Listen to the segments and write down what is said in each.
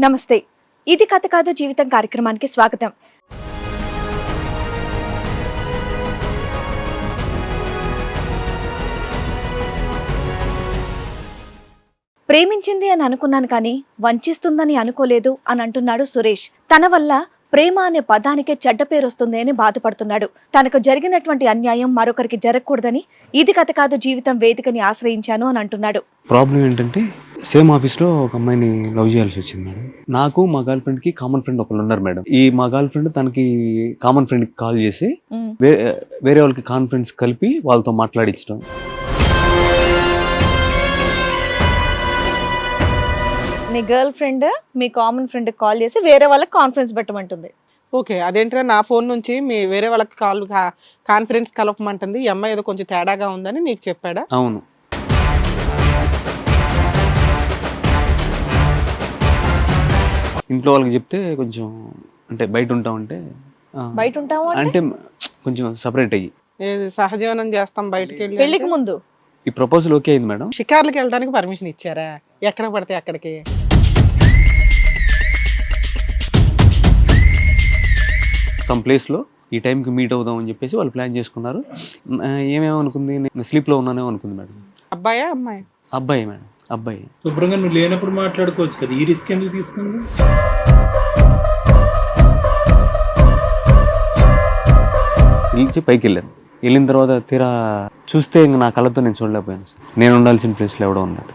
నమస్తే. ఇది కథ కాదు జీవితం కార్యక్రమానికి స్వాగతం. ప్రేమించింది అని అనుకున్నాను కానీ వంచిస్తుందని అనుకోలేదు అని అంటున్నాడు సురేష్. తన వల్ల ప్రేమ అనే పదానికే చెడ్డ పేరు వస్తుంది అని బాధపడుతున్నాడు. తనకు జరిగినటువంటి అన్యాయం మరొకరికి జరగకూడదని ఇది కథ కాదు జీవితం వేదికని ఆశ్రయించాను అని అంటున్నాడు. ప్రాబ్లం ఏంటంటే సేమ్ ఆఫీస్లో ఒక అమ్మాయిని లవ్ చేయాల్సి వచ్చింది మేడం. నాకు మా గర్ల్ ఫ్రెండ్కి కామన్ ఫ్రెండ్ ఒకళ్ళు ఉన్నారు మేడం. ఈ మా గర్ల్ ఫ్రెండ్ తనకి కామన్ ఫ్రెండ్కి కాల్ చేసి వేరే వాళ్ళకి కాన్ఫరెన్స్ కలిపి వాళ్ళతో మాట్లాడించడం. మీ గర్ల్ ఫ్రెండ్ మీ కామన్ ఫ్రెండ్ కాల్ చేసి వేరే వాళ్ళకి కాన్ఫరెన్స్ పెట్టమంటుంది. ఓకే, అదేంటో నా ఫోన్ నుంచి మీ వేరే వాళ్ళకి కాన్ఫరెన్స్ కలపమంటుంది. ఈ అమ్మాయి ఏదో కొంచెం తేడాగా ఉందని నీకు చెప్పాడా? అవును. ఇంట్లో వాళ్ళకి చెప్తే కొంచెం అంటే బయట ఉంటామంటే బయట ఉంటాము అంటే కొంచెం సపరేట్ అయ్యి సహజీవనం చేస్తాం బయటకు వెళ్ళి. పెళ్లికి ముందు ఈ ప్రపోజల్ ఓకే అయింది మేడం. షికార్లకు వెళ్ళడానికి పర్మిషన్ ఇచ్చారా? ఎక్కడ పడితే అక్కడికి? సమ్ ప్లేస్లో ఈ టైంకి మీట్ అవుదాం అని చెప్పేసి వాళ్ళు ప్లాన్ చేసుకున్నారు. ఏమేమనుకుంది, నేను స్లీప్లో ఉన్నానేమో అనుకుంది మేడం. అబ్బాయా అమ్మాయి? అబ్బాయి మేడం, అబ్బాయి. శుభ్రంగా నువ్వు లేనప్పుడు మాట్లాడుకోవచ్చు కదా, ఈ రిస్క్ ఎందుకు తీసుకుంది? పిలిచి పైకి వెళ్ళాను. వెళ్ళిన తర్వాత తీరా చూస్తే ఇంక నా కళ్ళతో నేను చూడలేకపోయాను సార్. నేను ఉండాల్సిన ప్లేస్లో ఎవడో ఉన్నాడు.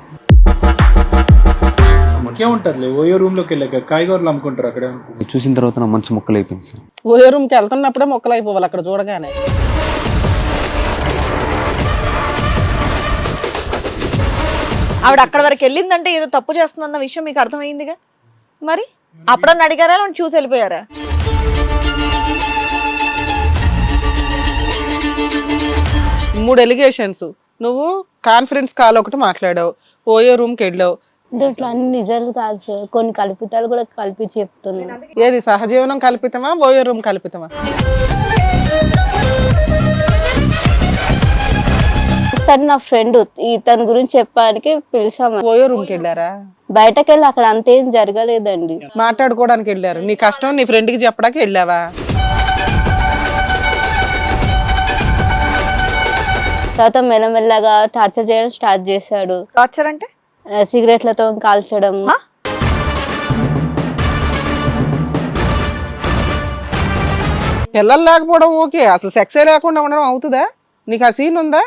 ఇంకేముంటుంది, ఓయో రూమ్ లోకి వెళ్ళాక కాయగూరలు అమ్ముకుంటారు అక్కడ. చూసిన తర్వాత నా మనసు మొక్కలు అయిపోయింది సార్. ఓయో రూమ్కి వెళ్తున్నప్పుడే మొక్కలు అయిపోవాలి అక్కడ చూడగానే. ఆవిడ అక్కడ వరకు వెళ్ళిందంటే ఏదో తప్పు చేస్తుందన్న విషయం మీకు అర్థమైందిగా. మరి అప్పుడన్నా అడిగారా, చూసి వెళ్ళిపోయారా? మూడు ఎలిగేషన్స్. నువ్వు కాన్ఫరెన్స్ కాల్ ఒకటి మాట్లాడావు, ఓయో రూమ్కి వెళ్ళావు. దీంట్లో అన్ని నిజాలు కాదు సార్, కొన్ని కల్పితాలు కూడా కలిపి చెప్తున్నాను. ఏది సహజీవనం కల్పితమా, ఓయో రూమ్ కల్పితమా? తను నా ఫ్రెండ్, తన గురించి చెప్పడానికి పిలిచాము. ఓయో రూమ్కి వెళ్ళారా? బయటకు వెళ్ళి అక్కడ అంతేం జరగలేదండి. మాట్లాడుకోవడానికి వెళ్ళారు. నీ కష్టం నీ ఫ్రెండ్కి చెప్పడానికి వెళ్ళావా? తర్వాత మెల్లమెల్లగా టార్చర్ చేయడం స్టార్ట్ చేశాడు. టార్చర్ అంటే సిగరెట్లతో కాల్చడం. పిల్లలు లేకపోవడం ఓకే, అసలు సెక్సే లేకుండా ఉండడం అవుతుందా? నీకు ఆ సీన్ ఉందా?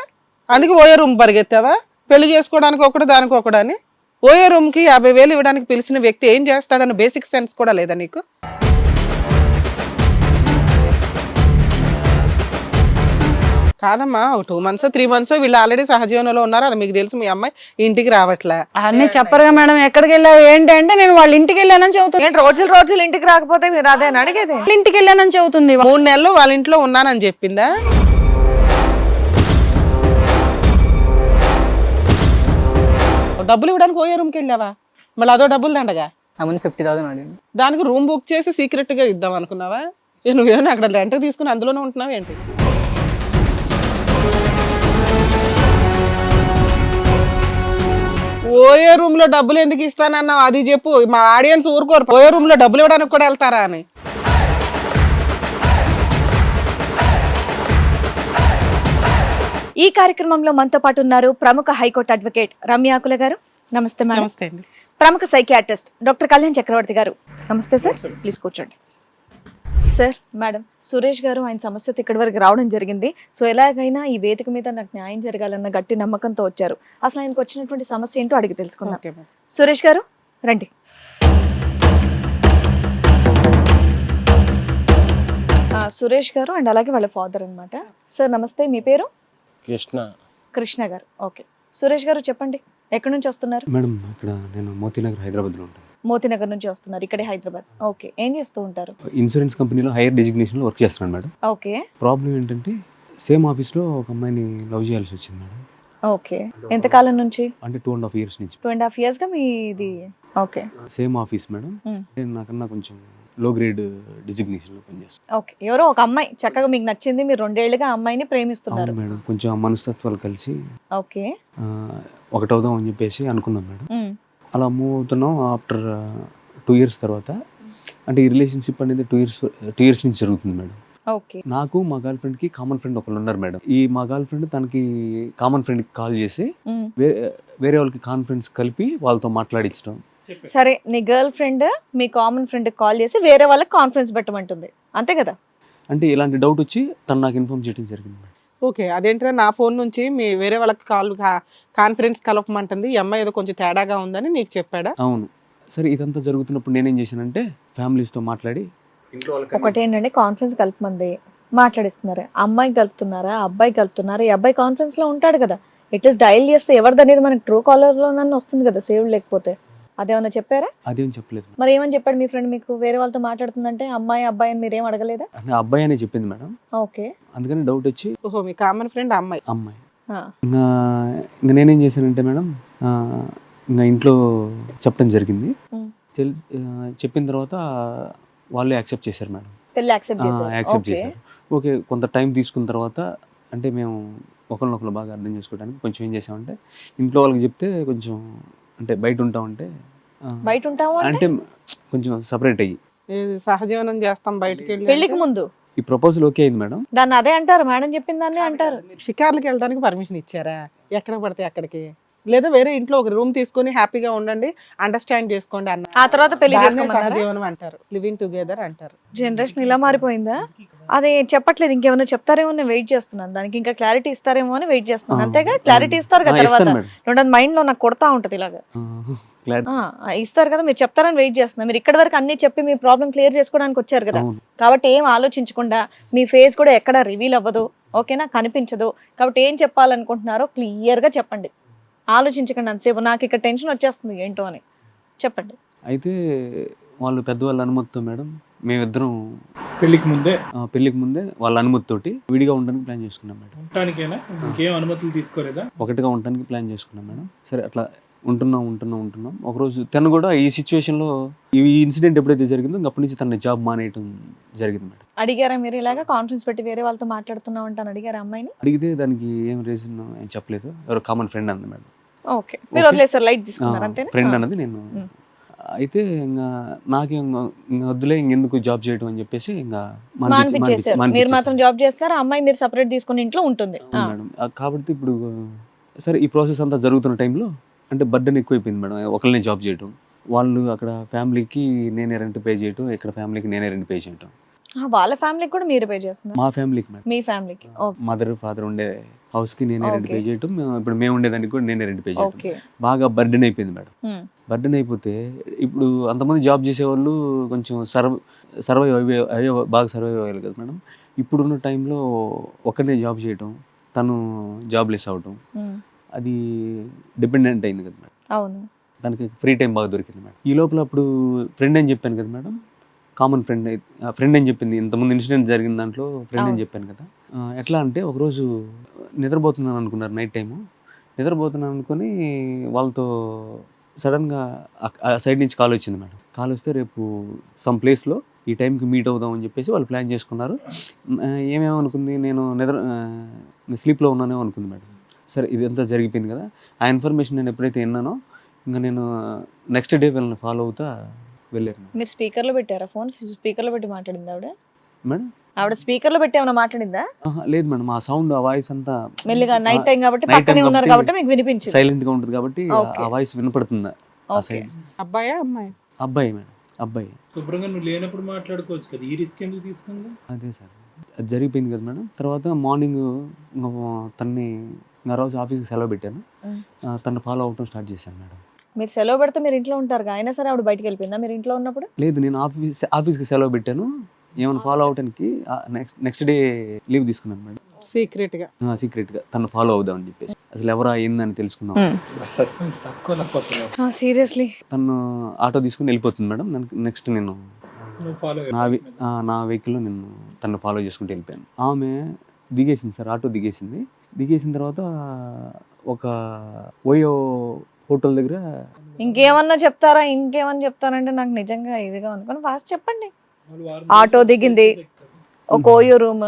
అందుకే ఓయో రూమ్ పరిగెత్తావా? పెళ్లి చేసుకోవడానికి ఒకటి దానికి ఒకటి అని. ఓయో రూమ్కి 50,000 ఇవ్వడానికి పిలిచిన వ్యక్తి ఏం చేస్తాడన్న బేసిక్ సెన్స్ కూడా లేదా నీకు? కాదమ్మా, 2 months 3 months వీళ్ళు ఆల్రెడీ సహజీవనంలో ఉన్నారు. అది మీకు తెలుసు. మీ అమ్మాయి ఇంటికి రావట్లే. అన్నీ చెప్పరుగా మేడం. ఎక్కడికి వెళ్ళావు ఏంటంటే నేను వాళ్ళ ఇంటికి వెళ్ళానని చెబుతుంది. ఏంటి రోజులు ఇంటికి రాకపోతే మీరు అదే అని అడిగేది? వాళ్ళ ఇంటికి వెళ్ళానని చెబుతుంది. 3 నెలలు వాళ్ళ ఇంట్లో ఉన్నానని చెప్పిందా? డబ్బులు ఇవ్వడానికి ఓయో రూమ్కి వెళ్ళావా? మళ్ళీ అదో డబ్బులు దండగా. 50,000 అడిగింది. దానికి రూమ్ బుక్ చేసి సీక్రెట్ గా ఇద్దాం అనుకున్నావా? నువ్వేమో అక్కడ రెంట్ తీసుకుని అందులోనే ఉంటున్నావు ఏంటి? ఓయో రూమ్ లో డబ్బులు ఎందుకు ఇస్తానన్నావు అది చెప్పు. మా ఆడియన్స్ ఊరుకోరు. ఓయో రూమ్ లో డబ్బులు ఇవ్వడానికి కూడా వెళ్తారా అని. ఈ కార్యక్రమంలో మనతో పాటు ఉన్నారు ప్రముఖ హైకోర్టు అడ్వకేట్ రమ్యాకుల గారు. నమస్తే మేడం. నమస్తే అండి. ప్రముఖ సైకియాట్రిస్ట్ డాక్టర్ కళ్యాణ్ చక్రవర్తి గారు. నమస్తే సార్, ప్లీజ్ కూర్చోండి. సార్, మేడం, సురేష్ గారు ఆయన సమస్యతో ఇక్కడి వరకు రావడం జరిగింది. సో ఎలాగైనా ఈ వేదిక మీద నాకు న్యాయం జరగాలన్న గట్టి నమ్మకంతో వచ్చారు. అసలు ఆయనకు వచ్చినటువంటి సమస్య ఏంటో అడిగి తెలుసుకుందాం. Okay madam. సురేష్ గారు రండి. సురేష్ గారు అండ్ అలాగే వాళ్ళ ఫాదర్ అన్నమాట. సార్ నమస్తే, మీ పేరు? కృష్ణ గారు. ఓకే, సురేష్ గారు చెప్పండి, ఎక్కడి నుంచి వస్తున్నారు? మేడం ఇక్కడ నేను మోతీనగర్ హైదరాబాద్లో ఉంటాను. మోతీనగర్ నుంచి వస్తున్నారు, ఇక్కడే హైదరాబాద్. ఓకే, ఏం చేస్తూ ఉంటారు? ఇన్సూరెన్స్ కంపెనీలో హైయర్ డెసిగ్నేషన్లో వర్క్ చేస్తున్నాను మేడం. ఓకే. ప్రాబ్లం ఏంటంటే సేమ్ ఆఫీస్లో ఒక అమ్మాయిని లవ్ చేయాల్సి వచ్చింది మేడం. ఓకే, ఎంతకాలం నుంచి? అంటే 2.5 years నుంచి. 2.5 years గా మీది? ఓకే. Same office madam. నాకన్నా కొంచెం లో గ్రేడ్ డిజిగ్నేషన్లో పనిచేస్తాను. ఓకే, ఎవరో ఒక అమ్మాయి చక్కగా మీకు నచ్చింది, మీరు 2 ఏళ్లుగా అమ్మాయిని ప్రేమిస్తున్నారు. మేడం కొంచెం మనస్తత్వాలు కలిసి ఓకే ఒకటవుదాం అని చెప్పేసి అనుకున్నాం మేడం. అలా మూవ్ అవుతున్నాం. ఆఫ్టర్ 2 ఇయర్స్ తర్వాత, అంటే ఈ రిలేషన్షిప్ అనేది 2 ఇయర్స్ నుంచి జరుగుతుంది మేడం. ఓకే. నాకు మా గర్ల్ ఫ్రెండ్కి కామన్ ఫ్రెండ్ ఒకళ్ళు ఉన్నారు మేడం. ఈ మా గర్ల్ ఫ్రెండ్ తనకి కామన్ ఫ్రెండ్కి కాల్ చేసి వేరే వాళ్ళకి కాన్ఫరెన్స్ కలిపి వాళ్ళతో మాట్లాడించడం. సరే, నీ గర్ల్ ఫ్రెండ్ మీ కామన్ ఫ్రెండ్ కాల్ చేసి వేరే వాళ్ళకి కాన్ఫరెన్స్ పెట్టమంటుంది, అంతే కదా? అంటే ఇలాంటి డౌట్ వచ్చి తను నాకు ఇన్ఫార్మ్ చేయడం జరిగింది మేడం. ఓకే, అదేంటంటే నా ఫోన్ నుంచి మీ వేరే వాళ్ళకి కాన్ఫరెన్స్ కలపమంటుంది, ఈ అమ్మాయి ఏదో కొంచెం తేడాగా ఉందని నీకు చెప్పాడా? అవును. సరే, ఇదంతా జరుగుతున్నప్పుడు నేనేం చేశానంటే ఫ్యామిలీస్తో మాట్లాడి ఇంట్లో వాళ్ళకి ఒకటేంటంటే కాన్ఫరెన్స్ కలపమంది మాట్లాడిస్తున్నారు, అమ్మాయి కలుపుతున్నారా అబ్బాయి కలుపుతున్నారా? ఈ అబ్బాయి కాన్ఫరెన్స్ లో ఉంటాడు కదా, అట్లీస్ట్ డైల్ చేస్తే ఎవరిది అనేది మనకి ట్రూ కాలర్ లో నన్ను వస్తుంది కదా సేవ్, లేకపోతే అదేమన్నా చెప్పారా? అదేం చెప్పలేదు. మరి ఏమని చెప్పాడు మీ ఫ్రెండ్ మీకు? వేరే వాళ్ళతో మాట్లాడుతుందంటే అమ్మాయి అబ్బాయి అని మీరేం అడగలేదా? అంటే అబ్బాయి అనే చెప్పింది మేడం. ఓకే. అందుకని డౌట్ వచ్చి ఓహో, మీ కామన్ ఫ్రెండ్ అమ్మాయి. ఇంకా నేనేం చేశానంటే మేడం, ఇంకా ఇంట్లో చెప్పడం జరిగింది. చెప్పిన తర్వాత వాళ్ళు యాక్సెప్ట్ చేశారు మేడం. పెళ్లి యాక్సెప్ట్ యాక్సెప్ట్ చేశారు. ఓకే, కొంత టైం తీసుకున్న తర్వాత అంటే మేము ఒకరినొకరు బాగా అర్థం చేసుకోవడానికి కొంచెం ఏం చేసామంటే ఇంట్లో వాళ్ళకి చెప్తే కొంచెం అంటే బయట ఉంటామంటే బయట ఉంటాము అంటే కొంచెం సపరేట్ అయ్యి సహజీవనం చేస్తాం బయటకి వెళ్ళి. పెళ్లికి ముందు ఈ ప్రపోజల్ ఓకే అయింది మేడం. దాన్ని అదే అంటారు, మేడం చెప్పిన దాన్ని అంటారు. షికార్లకు వెళ్ళడానికి పర్మిషన్ ఇచ్చారా? ఎక్కడ పడితే అక్కడికి, లేదా వేరే ఇంట్లో ఒక రూమ్ తీసుకొని హ్యాపీగా ఉండండి, అండర్స్టాండ్ చేసుకోండి అన్న. ఆ తర్వాత పెళ్లి దాన్నే చేసుకోమన్నారా? సహజీవనం అంటారు, లివింగ్ టుగెదర్ అంటారు. జనరేషన్ ఇలా మారిపోయిందా? అదే చెప్పట్లేదు, ఇంకేమైనా చెప్తారేమో నేను వెయిట్ చేస్తున్నాను, దానికి ఇంకా క్లారిటీ ఇస్తారేమో అని వెయిట్ చేస్తున్నాను. అంతేగా, క్లారిటీ ఇస్తారు కదా తర్వాత. ఇస్తాను మేడం. రెండోది మైండ్ లో నాకు కొడతా ఉంటది ఇలాగా. ఇస్తారు కదా, మీరు చెప్తారని వెయిట్ చేస్తున్నా. మీరు ఇక్కడి వరకు అన్ని చెప్పి మీ ప్రాబ్లం క్లియర్ చేసుకోవడానికి వచ్చారు కదా, అవును. కాబట్టి ఏం ఆలోచించకుండా మీ ఫేస్ కూడా ఎక్కడ రివీల్ అవ్వదు, ఓకేనా, కనిపించదు. కాబట్టి ఏం చెప్పాలనుకుంటున్నారో క్లియర్ గా చెప్పండి, ఆలోచించకండి అంతసేపు. నాకు ఇక్కడ టెన్షన్ వచ్చేస్తుంది ఏంటో అని చెప్పండి. అయితే వాళ్ళు పెద్దవాళ్ళ అనుమతితో మేడం మేమిద్దరం పెళ్లికి ముందే వాళ్ళ అనుమతితోటి విడిగా ఉండడానికి ప్లాన్ చేసుకున్నాం మేడం. ఉండటానికేనా? ఇంకేం అనుమతులు తీసుకోలేదా? ఒకటిగా ఉండడానికి ప్లాన్ చేసుకున్నాం మేడం. సరే, అట్లా ఉంటున్నాం. ఒకరోజు తను కూడా ఈ సిచ్యువేషన్లో ఈ ఇన్సిడెంట్ ఎప్పుడైతే జరిగిందో అప్పటి నుంచి తన జాబ్ మానేయటం జరిగింది మేడం. అడిగారా మీరు ఇలాగా కాన్ఫరెన్స్ పెట్టి వేరే వాళ్ళతో మాట్లాడుతున్నావు అంటాను, అడిగారా అమ్మాయిని? అడిగితే దానికి ఏం రీజన్ ఏం చెప్పలేదు. ఎవరో కామన్ ఫ్రెండ్ అంది మేడం. ఓకే, మీరు వదిలేసారు, లైట్ తీసుకున్నారు అంతేనా? ఫ్రెండ్ అన్నది నేను. అయితే ఇంకా నాకే వద్దులే, ఇంకెందుకు జాబ్ చేయడం అని చెప్పేసి ఇంకా మానిపించేశారు. మీరు మాత్రం జాబ్ చేస్తారు, అమ్మాయి మీరు సెపరేట్ తీసుకుని ఇంట్లో ఉంటుంది మేడం. కాబట్టి ఇప్పుడు సరే, ఈ ప్రాసెస్ అంతా జరుగుతున్న టైంలో అంటే బర్డెన్ ఎక్కువైపోయింది మేడం. ఒకళ్ళనే జాబ్ చేయటం, వాళ్ళు అక్కడ ఫ్యామిలీకి నేనే రెంట్ పే చేయటం, ఇక్కడ ఫ్యామిలీకి నేనే రెంట్ పే చేయటం. వాళ్ళ ఫ్యామిలీకి కూడా మీరు పే చేస్తున్నారు? మా ఫ్యామిలీకి మేడం. మీ ఫ్యామిలీకి. మదర్ ఫాదర్ ఉండే హౌస్ కి నేనే రెంట్ పే చేయటం, ఇప్పుడు మేము ఉండేదానికి కూడా నేనే రెంట్ పే చేయటం. ఓకే. బాగా బర్డెన్ అయిపోయింది మేడం. బర్డెన్ అయిపోతే ఇప్పుడు అంతమంది జాబ్ చేసేవాళ్ళు కొంచెం సర్వైవ్ అయ్యారు కదా మేడం. ఇప్పుడున్న టైంలో ఒకరినే జాబ్ చేయటం, తను జాబ్లెస్ అవటం, అది డిపెండెంట్ అయింది కదా మేడం. అవును. దానికి ఫ్రీ టైం బాగా దొరికింది మేడం. ఈ లోపల అప్పుడు ఫ్రెండ్ అని చెప్పాను కదా మేడం, కామన్ ఫ్రెండ్ అని చెప్పింది. ఇంతకుముందు ఇన్సిడెంట్ జరిగిన దాంట్లో ఫ్రెండ్ అని చెప్పాను కదా. ఎట్లా అంటే ఒకరోజు నిద్రపోతున్నాను అనుకున్నారు, నైట్ టైము నిద్రపోతున్నాను అనుకుని వాళ్ళతో సడన్గా ఆ సైడ్ నుంచి కాల్ వచ్చింది మేడం. కాల్ వస్తే రేపు సమ్ ప్లేస్లో ఈ టైంకి మీట్ అవుదాం అని చెప్పేసి వాళ్ళు ప్లాన్ చేసుకున్నారు. ఏమేమనుకుంది, నేను స్లీప్లో ఉన్నానేమో అనుకుంది మేడం. సరే, ఇదంతా జరిగిపోయింది కదా. ఆ ఇన్ఫర్మేషన్ నేను ఎప్పుడైతే విన్నానో ఇంకా నేను నెక్స్ట్ డే వీళ్ళని ఫాలో అవుతా వెళ్ళారు. మీరు స్పీకర్లో పెట్టారా ఫోన్? స్పీకర్లో పెట్టి మాట్లాడింది ఆవిడ? మేడం ఆవిడ స్పీకర్లో పెట్టి ఏమైనా మాట్లాడిందా? లేదు మేడం, ఆ సౌండ్ ఆ వాయిస్ అంతా మెల్లిగా నైట్ టైం కాబట్టి పక్కనే ఉన్నారు కాబట్టి మీకు వినిపించింది. సైలెంట్ గా ఉంటుంది కాబట్టి ఆ వాయిస్ వినపడుతుంది. అబ్బాయా అమ్మాయి? అబ్బాయి మేడం, అబ్బాయి. శుభ్రంగా నువ్వు లేనప్పుడు మాట్లాడుకోవచ్చు కదా, ఈ రిస్క్ ఎందుకు తీసుకుంది? అదే సార్, అది జరిగిపోయింది కదా మేడం. తర్వాత మార్నింగ్ తన్ని ఆ రోజు ఆఫీస్కి సెలవు పెట్టాను, తను ఫాలో అవటం స్టార్ట్ చేశాను మేడం. మీరు సెలవు పెడితే మీరు ఇంట్లో ఉంటారు, అయినా సరే ఆవిడ బయటకు వెళ్ళిపోయిందా మీరు ఇంట్లో ఉన్నప్పుడు? లేదు, నేను ఆఫీస్కి సెలవు పెట్టాను, ఏమైనా ఫాలో అవడానికి నెక్స్ట్ డే లీవ్ తీసుకున్నాను మేడం. సీక్రెట్గా తను ఫాలో అవుదామని చెప్పేసి, అసలు ఎవరా ఏందని తెలుసుకుందాం. సీరియస్లీ తను ఆటో తీసుకుని వెళ్ళిపోతుంది మేడం. నెక్స్ట్ నేను నా వెహికల్లో నేను తను ఫాలో చేసుకుంటూ వెళ్ళిపోయాను. ఆమె దిగేసింది సార్, ఆటో దిగేసింది. దిగేసిన తర్వాత ఒక ఓయో హోటల్ దగ్గర ఇంకేమన్నా చెప్తారంటే నాకు నిజంగా ఇదిగా ఉంది. ఫాస్ట్ చెప్పండి. ఆటో దిగింది, ఒక ఓయో రూమ్,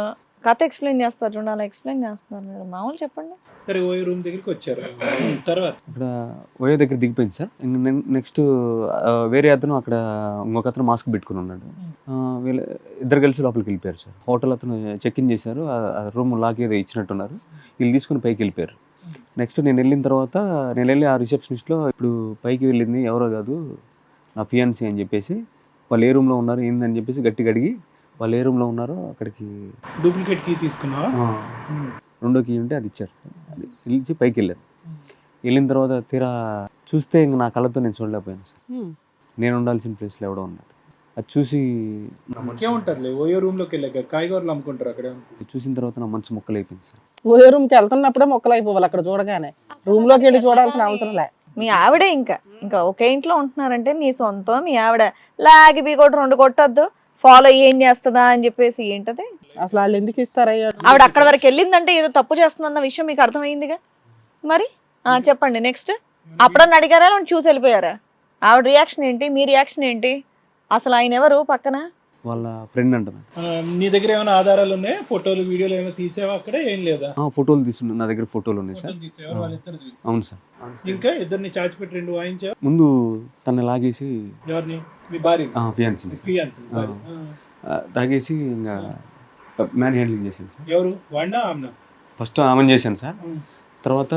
కథ ఎక్స్ప్లెయిన్ చేస్తారు చూడండి, అలా ఎక్స్ప్లెయిన్ చేస్తున్నారు మీరు. మామూలు చెప్పండి. సరే ఓయో రూమ్ దగ్గరికి వచ్చారు. తర్వాత అక్కడ ఓయో దగ్గర దిగిపోయింది సార్. నెక్స్ట్ వేరే అతను అక్కడ ఇంకొక అతను మాస్క్ పెట్టుకుని ఉన్నాడు. వీళ్ళు ఇద్దరు కలిసి లోపలికి వెళ్ళిపోయారు సార్. హోటల్ అతను చెక్ ఇన్ చేశారు, ఆ రూమ్ లాక్ ఏదో ఇచ్చినట్టున్నారు. వీళ్ళు తీసుకుని పైకి వెళ్ళిపోయారు. నెక్స్ట్ నేను వెళ్ళిన తర్వాత నేను వెళ్ళి ఆ రిసెప్షనిస్ట్లో ఇప్పుడు పైకి వెళ్ళింది ఎవరో కాదు నా ఫియాన్సీ అని చెప్పేసి, వాళ్ళు ఏ రూమ్లో ఉన్నారు ఏందని చెప్పేసి గట్టిగా అడిగి వాళ్ళు ఏ రూమ్లో ఉన్నారో అక్కడికి డూప్లికేట్ కీ తీసుకున్నావా? రెండో కీ ఉంటే అది ఇచ్చారు. అది ఇచ్చి పైకి వెళ్ళారు. వెళ్ళిన తర్వాత తీరా చూస్తే ఇంక నా కళ్ళతో నేను చూడలేకపోయాను సార్. నేను ఉండాల్సిన ప్లేస్లో ఎవడో ఉన్నాడు. అది చూసి ఇంకేముంటారులే, ఓయో రూమ్ లోకి వెళ్ళాక కాయగూరలు అమ్ముకుంటారు అక్కడ. చూసిన తర్వాత నా మనసు మొక్కలు అయిపోయింది సార్. ఓయో రూమ్కి వెళ్తున్నప్పుడే మొక్కలు అయిపోవాలి అక్కడ చూడగానే. రూమ్ లోకి వెళ్ళి చూడాల్సిన అవసరం లే. మీ ఆవిడే ఇంకా ఒకే ఇంట్లో ఉంటున్నారంటే నీ సొంతం మీ ఆవిడ లాగి బీ కొట్టు 2 కొట్టొద్దు, ఫాలో ఏం చేస్తుందా అని చెప్పేసి ఏంటది అసలు వాళ్ళు ఎందుకు ఇస్తారయ్యా? ఆవిడ అక్కడ వరకు వెళ్ళిందంటే ఏదో తప్పు చేస్తుందన్న విషయం మీకు అర్థమైందిగా. మరి చెప్పండి నెక్స్ట్. అప్పుడన్నా అడిగారా చూసి వెళ్ళిపోయారా? ఆవిడ రియాక్షన్ ఏంటి, మీ రియాక్షన్ ఏంటి? అసలు ఆయన ఎవరు పక్కన? వాళ్ళ ఫ్రెండ్ అంటున్నాను. నీ దగ్గర ఏమైనా ఆధారాలు ఉన్నాయా? ఫోటోలు వీడియోలు ఏమైనా తీసావా అక్కడ? ఏం లేదా? ఫోటోలు తీసుకున్నా, నా దగ్గర ఫోటోలు ఉన్నాయి సార్. తీసేవారు వాళ్ళిద్దరు. అవును సార్. ఇంకా ఇద్దరిని చాచిపెట్టి 2 వాయించావా? ముందు తను లాగేసి ఎవరిని? మీ భార్య ఫియాన్సీ తాగేసి ఇంకా మ్యాన్ హ్యాండ్లింగ్ చేశాను సార్. ఎవరు? వాడినా ఆమెనా? ఫస్ట్ ఆమెను చేశాను సార్. తర్వాత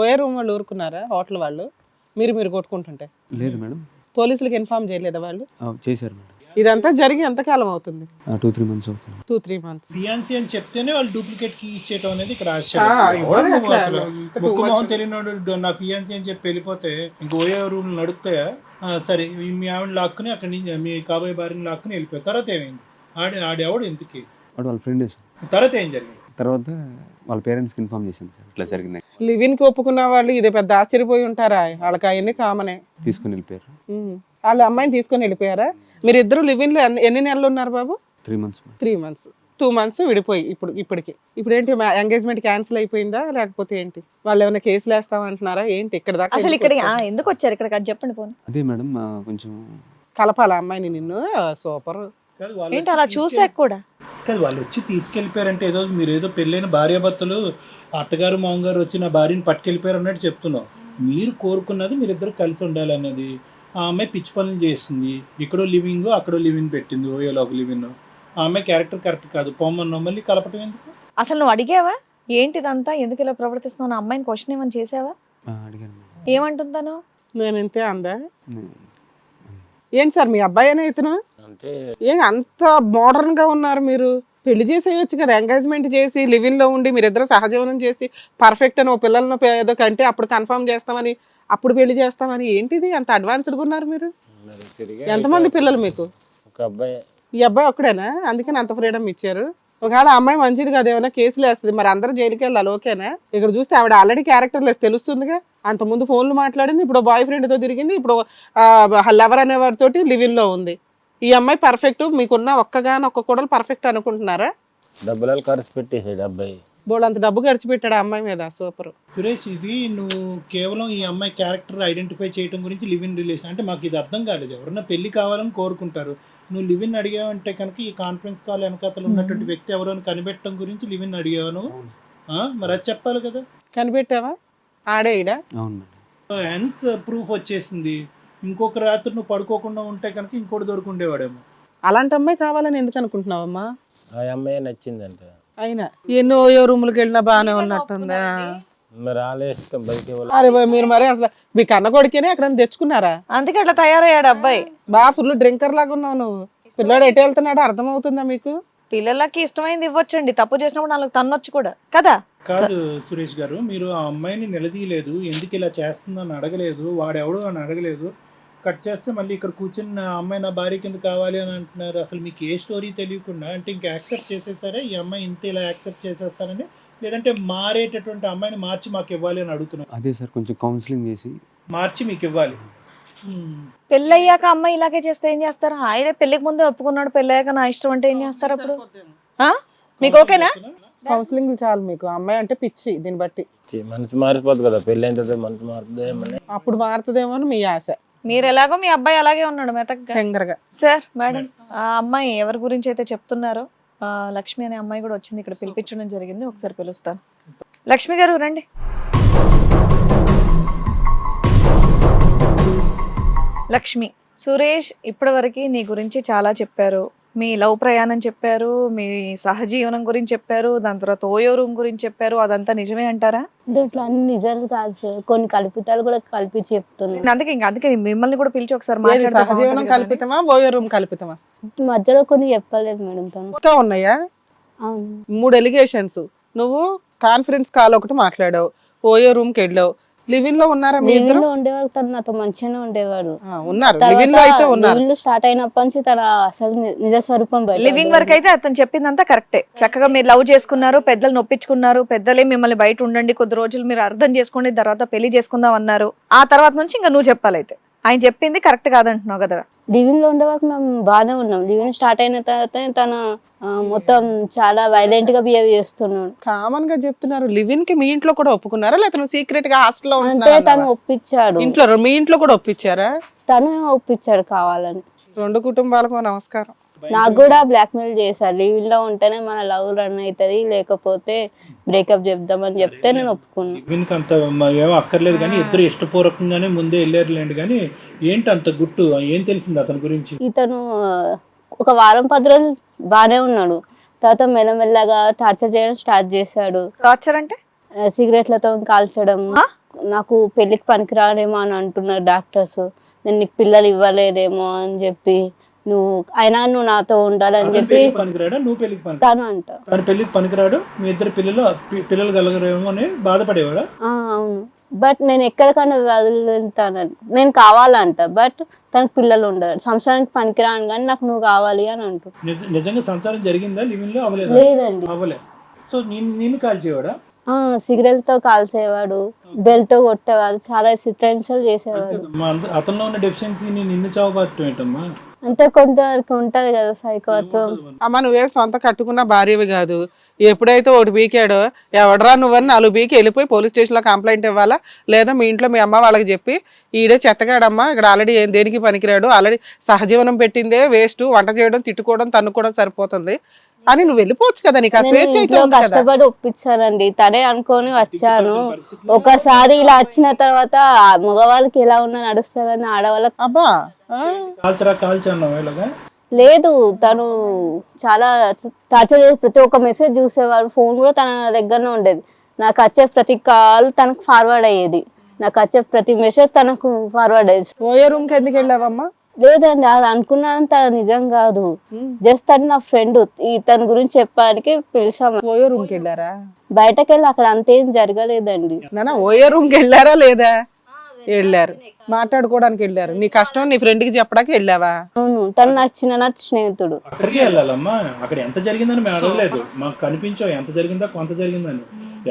ఓయో రూమ్ వాళ్ళు ఊరుకున్నారా? హోటల్ వాళ్ళు మీరు కొట్టుకుంటుంటే లేదు మేడం. పోలీసులకు ఇన్ఫార్మ్ చేయలేదా వాళ్ళు? చేశారు మేడం. ఇదంతా జరిగి ఎంతకాలం అవుతుంది? 2-3 మంత్స్ అవుతుంది. 2-3 months. ఫియాన్సీ అని చెప్తేనే వాళ్ళు డూప్లికేట్ కీ ఇచ్చేయటం అనేది ఇక్కడ ఆ, ఆశ్చర్యం. ఇవ్వరు ఎవరు అట్లా. అసలు ఇంత ముక్కు too much. మొహం తెలియనోడు నా ఫియాన్సీ అని చెప్పి వెళ్ళిపోతే ఇంక ఓయో రూమ్ నడుపుతాయా? సరే మీ ఆవిడ లాక్కుని అక్కడి నుంచి మీ కాబోయే భార్యని లాక్కుని వెళ్ళిపోయారు. తర్వాత ఏమైంది? ఆడెవడు ఎందుకు? వాడు వాళ్ళ ఫ్రెండ్ సార్. తర్వాత ఏం జరిగింది? తర్వాత వాళ్ళ పేరెంట్స్కి ఇన్ఫార్మ్ చేశాను సార్, ఇట్లా జరిగింది. లివిన్ కి ఒప్పుకున్న వాళ్ళు ఇదే పెద్ద ఆశ్చర్యపోయి ఉంటారా? వాళ్ళకి అవన్నీ కామనే. తీసుకుని వెళ్ళిపోయారు. వాళ్ళ అమ్మాయిని తీసుకొని వెళ్ళిపోయారా? మీరు ఇద్దరు లివిన్ లో ఎన్ని నెలలు ఉన్నారు బాబు? 3 months. 3 months. 2 months విడిపోయి ఇప్పుడు ఏంటి ఎంగేజ్మెంట్ క్యాన్సిల్ అయిపోయిందా లేకపోతే ఏంటి? వాళ్ళు ఏమైనా కేసులు వేస్తామంటున్నారా ఏంటి? ఇక్కడ దాకా అసలు ఇక్కడ ఎందుకు వచ్చారు ఇక్కడికి అది చెప్పండి పోనీ. అదే మేడం కొంచెం కలపాలా అమ్మాయిని నిన్ను? సూపర్. కాదు వాళ్ళు ఏంటి అలా చూసాక కూడా కాదు వాళ్ళు వచ్చి తీసుకెళ్ళిపోయారంటే ఏదో మీరు ఏదో పెళ్ళైన భార్యాభర్తలు అత్తగారు మామగారు వచ్చి నా భార్యని పట్టుకెళ్ళిపోయారు అన్నట్టు చెప్తున్నావు. మీరు కోరుకున్నది మీరిద్దరు కలిసి ఉండాలి అన్నది. ఆ అమ్మాయి పిచ్చి పనులు చేసింది. ఇక్కడో లివింగ్ అక్కడో లివింగ్ పెట్టింది, ఓయోలో ఒక లివిన్. ఆ అమ్మాయి క్యారెక్టర్ కరెక్ట్ కాదు, పొమ్మన్న మళ్ళీ కలపటం ఎందుకు? అసలు నువ్వు అడిగావా ఏంటిదంతా, ఎందుకు ఇలా ప్రవర్తిస్తున్నావు? నా అమ్మాయిని క్వశ్చన్ ఏమని చేసావా? అడిగాను మేడం. ఏమంటుందాను? నేను ఇంతే అందా? ఏంటి సార్ మీ అబ్బాయి అనే ఇతను? అంత మోడర్న్ గా ఉన్నారు మీరు. పెళ్లి చేసేయచ్చు కదా, ఎంగేజ్మెంట్ చేసి లివిన్ లో ఉండి మీరిద్దరు సహజీవనం చేసి పర్ఫెక్ట్ అని ఓ పిల్లలను ఏదో కంటే అప్పుడు కన్ఫర్మ్ చేస్తామని అప్పుడు పెళ్లి చేస్తామని ఏంటిది అంత అడ్వాన్స్డ్గా ఉన్నారు మీరు? ఎంతమంది పిల్లలు మీకు? ఒక అబ్బాయి. ఈ అబ్బాయి ఒక్కడేనా? అందుకని అంత ఫ్రీడమ్ ఇచ్చారు. ఒకవేళ అమ్మాయి మంచిది కాదు ఏమైనా కేసులు వేస్తుంది, మరి అందరూ జైలుకి వెళ్ళాలి ఓకేనా? ఇక్కడ చూస్తే ఆవిడ ఆల్రెడీ క్యారెక్టర్ లెస్ తెలుస్తుందిగా. అంత ముందు ఫోన్లు మాట్లాడింది, ఇప్పుడు బాయ్ ఫ్రెండ్తో తిరిగింది, ఇప్పుడు లవర్ అనే వారితోటి లివిన్ లో ఉంది. ఈ అమ్మాయి పర్ఫెక్ట్, మీకున్న ఒక్క కోడలు పర్ఫెక్ట్ అనుకుంటున్నారా? డబ్బులు ఖర్చు పెట్టేసాడు అబ్బాయి. బోళ్ళంత డబ్బు ఖర్చు పెట్టాడు ఆ అమ్మాయి మీద. సూపర్. సురేష్, ఇది నువ్వు కేవలం ఈ అమ్మాయి క్యారెక్టర్ ఐడెంటిఫై చేయడం గురించి లివిన్ రిలేషన్ అంటే మాకు ఇది అర్థం కాలేదు. ఎవరన్నా పెళ్లి కావాలని కోరుకుంటారు, నువ్వు లివిన్ అడిగావంటే కనుక ఈ కాన్ఫరెన్స్ కాల్ వెనకాతలు ఉన్నటువంటి వ్యక్తి ఎవరో అని కనిపెట్టడం గురించి లివిన్ అడిగాను. మరి అది చెప్పాలి కదా. కనిపెట్టావా? ఆడే ఈడ. అవును మేడం. హెన్స్ ప్రూఫ్ వచ్చేసింది. ఇంకొక రాత్రి నువ్వు పడుకోకుండా ఉంటే కనుక ఇంకోటి దొరుకుండేవాడేమో. అలాంటి అమ్మాయి కావాలని ఎందుకు అనుకుంటున్నావమ్మా? ఆ అమ్మాయి నచ్చిందంట. అయినా ఎన్నో రూములకి వెళ్ళినా బాగానే ఉన్నట్టుందా? మరి ఆలోచిస్తాం బయట. అరే మీరు మరి అసలు మీ కన్న కొడుకేనే అక్కడ తెచ్చుకున్నారా? అందుకే అట్లా తయారయ్యాడు అబ్బాయి. బాగా ఫుల్ డ్రింకర్ లాగా ఉన్నావు నువ్వు. పిల్లాడు ఎటు వెళ్తున్నాడో అర్థమవుతుందా మీకు? పిల్లలకి ఇష్టమైంది ఇవ్వచ్చండి, తప్పు చేసినప్పుడు వాళ్ళకి తన్నొచ్చు కూడా కదా. కాదు సురేష్ గారు, మీరు ఆ అమ్మాయిని నిలదీయలేదు, ఎందుకు ఇలా చేస్తుందని అడగలేదు, వాడెవడు అని అడగలేదు. కట్ చేస్తే మళ్ళీ ఇక్కడ కూర్చుని నా అమ్మాయి నా భార్య కింద కావాలి అని అంటున్నారు. అసలు మీకు ఏ స్టోరీ తెలియకుండా అంటే ఇంకా యాక్సెప్ట్ చేసేస్తారా ఈ అమ్మాయి ఇంత ఇలా యాక్సెప్ట్ చేసేస్తారని, లేదంటే మారేటటువంటి అమ్మాయిని మార్చి మాకు ఇవ్వాలి అని అడుగుతున్నాం? అదే సార్, కొంచెం కౌన్సిలింగ్ చేసి మార్చి మీకు ఇవ్వాలి. పెళ్ళయ్యాక అమ్మాయి ఇలాగే చేస్తే ఏం చేస్తారు? ఆయన పెళ్లికి ముందే ఒప్పుకున్నాడు, పెళ్ళయ్యాక నా ఇష్టం అంటే ఏం చేస్తారు అప్పుడు? మీకు ఓకేనా? కౌన్సిలింగ్ చాలు మీకు. అమ్మాయి అంటే పిచ్చి, దీన్ని బట్టి మనసు మారిపోదు కదా, పెళ్ళి అయిన తర్వాత మనసు మారుతుందేమని. అప్పుడు మారుతుందేమో అని మీ ఆశ. మీరు ఎలాగో మీ అబ్బాయి అలాగే ఉన్నాడు మెతకగా. టెంగరగా. సార్ మేడం, ఆ అమ్మాయి ఎవరి గురించి అయితే చెప్తున్నారో లక్ష్మి అనే అమ్మాయి కూడా వచ్చింది, ఇక్కడ పిలిపించడం జరిగింది. ఒకసారి పిలుస్తాను. లక్ష్మి గారు రండి. లక్ష్మి, సురేష్ ఇప్పటివరకు నీ గురించి చాలా చెప్పారు. మీ లవ్ ప్రయాణం చెప్పారు, మీ సహజీవనం గురించి చెప్పారు, దాని తర్వాత ఓయో రూమ్ గురించి చెప్పారు. అదంతా నిజమే అంటారా? దీంట్లో అన్ని నిజాలు కాదు సార్, కొన్ని కల్పితాలు కూడా కలిపి చెప్తున్నాను. అందుకే మిమ్మల్ని కూడా పిలిచి ఒకసారి ఏది మాట్లాడితే సహజీవనం బాగుంటుంది కదా అని. కల్పితమా ఓయో రూమ్ కల్పితమా? మధ్యలో కొన్ని చెప్పలేదు మేడం తను. ఇంకా ఉన్నాయా? అవును 3 ఎలిగేషన్స్. నువ్వు కాన్ఫరెన్స్ కాల్ ఒకటి మాట్లాడావు, ఓయో రూమ్ కి వెళ్ళావు. లివింగ్ లో ఉన్నారా మీ ఇద్దరు? లివింగ్ లో ఉండేవాడు, తను నాతో మంచిగానే ఉండేవాడు. ఉన్నారు, లివింగ్ లో అయితే ఉన్నారు. లివింగ్ స్టార్ట్ అయినప్పటి నుంచి తన అసలు నిజ స్వరూపం బయట లివింగ్ వరకు అయితే అతను చెప్పిందంతా కరెక్టే. చక్కగా మీరు లవ్ చేసుకున్నారు, పెద్దలు నొప్పించుకున్నారు, పెద్దలే మిమ్మల్ని బయట ఉండండి కొద్ది రోజులు మీరు అర్థం చేసుకోండి, తర్వాత పెళ్లి చేసుకుందాం అన్నారు. ఆ తర్వాత నుంచి ఇంకా నువ్వు చెప్పాలైతే. ఆయన చెప్పింది కరెక్ట్ కాదంటున్నావు కదా. లివింగ్ లో ఉండే వరకు మేము బాగానే ఉన్నాం. లివింగ్ స్టార్ట్ అయిన తర్వాత తను మొత్తం చాలా వైలెంట్ గా బిహేవ్ చేస్తున్నాడు. కామన్ గా చెప్తున్నారు. లివింగ్ కి మీ ఇంట్లో కూడా ఒప్పుకున్నారా, లేకపోతే నువ్వు సీక్రెట్ గా హాస్టల్లో అంటే తను ఒప్పించాడు. ఇంట్లో మీ ఇంట్లో కూడా ఒప్పించారా? తను ఒప్పించాడు కావాలని. 2 కుటుంబాలకు నమస్కారం. నాకు కూడా బ్లాక్ మెయిల్ చేశారు. లివింగ్ లో ఉంటేనే మన లవ్ రన్ అవుతుంది, లేకపోతే బ్రేకప్ చెప్దామని చెప్తే నేను ఒప్పుకున్నాను. లివిన్కి అంత ఏమో అక్కర్లేదు కానీ ఇద్దరు ఇష్టపూర్వకంగానే ముందే వెళ్ళారులేండి. కానీ ఏంటి అంత గుట్టు, ఏం తెలిసింది అతని గురించి? ఇతను ఒక వారం 10 రోజులు బాగానే ఉన్నాడు. తర్వాత మెల్లమెల్లగా టార్చర్ చేయడం స్టార్ట్ చేశాడు. టార్చర్ అంటే సిగరెట్లతో కాల్చడం. నాకు పెళ్లికి పనికిరాలేమో అని అంటున్నారు డాక్టర్స్. నేను నీకు పిల్లలు ఇవ్వలేదేమో అని చెప్పి, నువ్వు నాతో ఉండాలని చెప్పి పనికిరాడా? నువ్వు పెళ్లికి పనికి తను అంట. తన పెళ్లికి పనికిరాడు, మీ ఇద్దరు పిల్లలు కలగరేమో అని బాధపడేవాడా? అవును, బట్ నేను ఎక్కడికైనా వదులుతాను, నేను కావాలంట. బట్ తనకు పిల్లలు ఉండరు, సంసారానికి పనికిరాను కానీ నాకు నువ్వు కావాలి అని అంటు. నిజంగా సంసారం జరిగిందా లివింగ్ లో? అవ్వలేదు. లేదండి. అవ్వలే. సో నిన్ను కాల్చేవాడా? సిగరెట్ తో కాల్చేవాడు, బెల్ట్ తో కొట్టేవాడు, చాలా చిత్రహింసలు చేసేవాడు. అతనిలో ఉన్న డెఫిషియన్సీని నిన్ను చావబారటం ఏంటమ్మా? అంటే కొంతవరకు ఉంటది కదా సైకోత్వం. అమ్మ, నువ్వే సొంత కట్టుకున్న భార్యవి కాదు. ఎప్పుడైతే ఒకటి బీకాడో, ఎవడరా నువ్వని 4 బీకి వెళ్ళిపోయి పోలీస్ స్టేషన్ లో కంప్లైంట్ ఇవ్వాలా, లేదా మీ ఇంట్లో మీ అమ్మ వాళ్ళకి చెప్పి ఈడే చెత్తగాడమ్మా, ఇక్కడ ఆల్రెడీ దేనికి పనికిరాడు, ఆల్రెడీ సహజీవనం పెట్టిందే వేస్ట్, వంట చేయడం, తిట్టుకోవడం, తన్నుకోవడం సరిపోతుంది అని నువ్వు వెళ్ళిపోవచ్చు కదా. నీకు ఆ స్వేచ్ఛ అయితే ఉంది కదా. కష్టపడి ఒప్పించానండి, తనే అనుకొని వచ్చాను. ఒకసారి ఇలా వచ్చిన తర్వాత మగవాళ్ళకి ఎలా ఉన్నా నడుస్తుంది కానీ ఆడవాళ్ళకి అబ్బా కాల్చరా లేదు. తను చాలా టార్చర్ చేసి ప్రతి ఒక్క మెసేజ్ చూసేవాడు. ఫోన్ కూడా తన దగ్గరనే ఉండేది. నాకు వచ్చే ప్రతి కాల్ తనకు ఫార్వర్డ్ అయ్యేది, నాకు వచ్చే ప్రతి మెసేజ్ తనకు ఫార్వర్డ్ అయ్యేది. ఓయో రూమ్ కి ఎందుకు వెళ్ళావమ్మా? లేదండి, అది అనుకున్నంత నిజం కాదు. జస్ట్ అని నా ఫ్రెండ్ తన గురించి చెప్పడానికి పిలిచాము. ఓయో రూమ్ కి వెళ్ళారా? బయటకు వెళ్ళి అక్కడ అంతేం జరగలేదండి. నాన్న, ఓయో రూమ్ కి వెళ్ళారా లేదా? వెళ్ళారు, మాట్లాడుకోవడానికి వెళ్ళారు. నీ కష్టం నీ ఫ్రెండ్ కి చెప్పడానికి వెళ్ళావా? అవును, తను నాకు చిన్న స్నేహితుడు. అక్కడికి వెళ్ళాలమ్మా. అక్కడ ఎంత జరిగిందని మేము అడగలేదు, మాకు కనిపించావు ఎంత జరిగిందా కొంత జరిగిందని.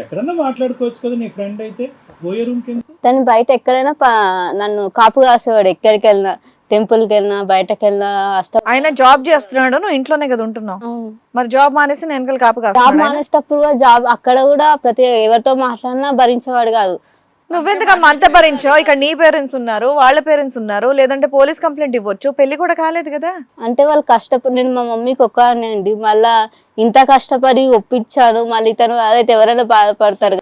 ఎక్కడన్నా మాట్లాడుకోవచ్చు కదా నీ ఫ్రెండ్ అయితే. ఓయో రూమ్ కి తను బయట ఎక్కడైనా నన్ను కాపు కాసేవాడు. ఎక్కడికి వెళ్ళినా, టెంపుల్ కి వెళ్ళినా, బయటకు వెళ్ళినా. ఆయన జాబ్ చేస్తున్నాడు, నువ్వు ఇంట్లోనే కదా ఉంటున్నావు. మరి జాబ్ మానేసి నేను వెనకాల కాపు జాబ్ కాస్తున్నాడు. మానేసేటప్పుడు కూడా అక్కడ కూడా ఎవరితో మాట్లాడినా భరించేవాడు కాదు. నువ్వెందుకమ్మా అంత భరించావు? ఇక్కడ నీ పేరెంట్స్ ఉన్నారు, వాళ్ళ పేరెంట్స్ ఉన్నారు, లేదంటే పోలీస్ కంప్లైంట్ ఇవ్వచ్చు. పెళ్లి కూడా కాలేదు కదా. అంటే వాళ్ళు కష్టపడి, నేను మా మమ్మీకి ఒక్కనే అండి, మళ్ళా ఇంత కష్టపడి ఒప్పించాను. మళ్ళీ తను అదైతే ఎవరైనా బాధపడతారు.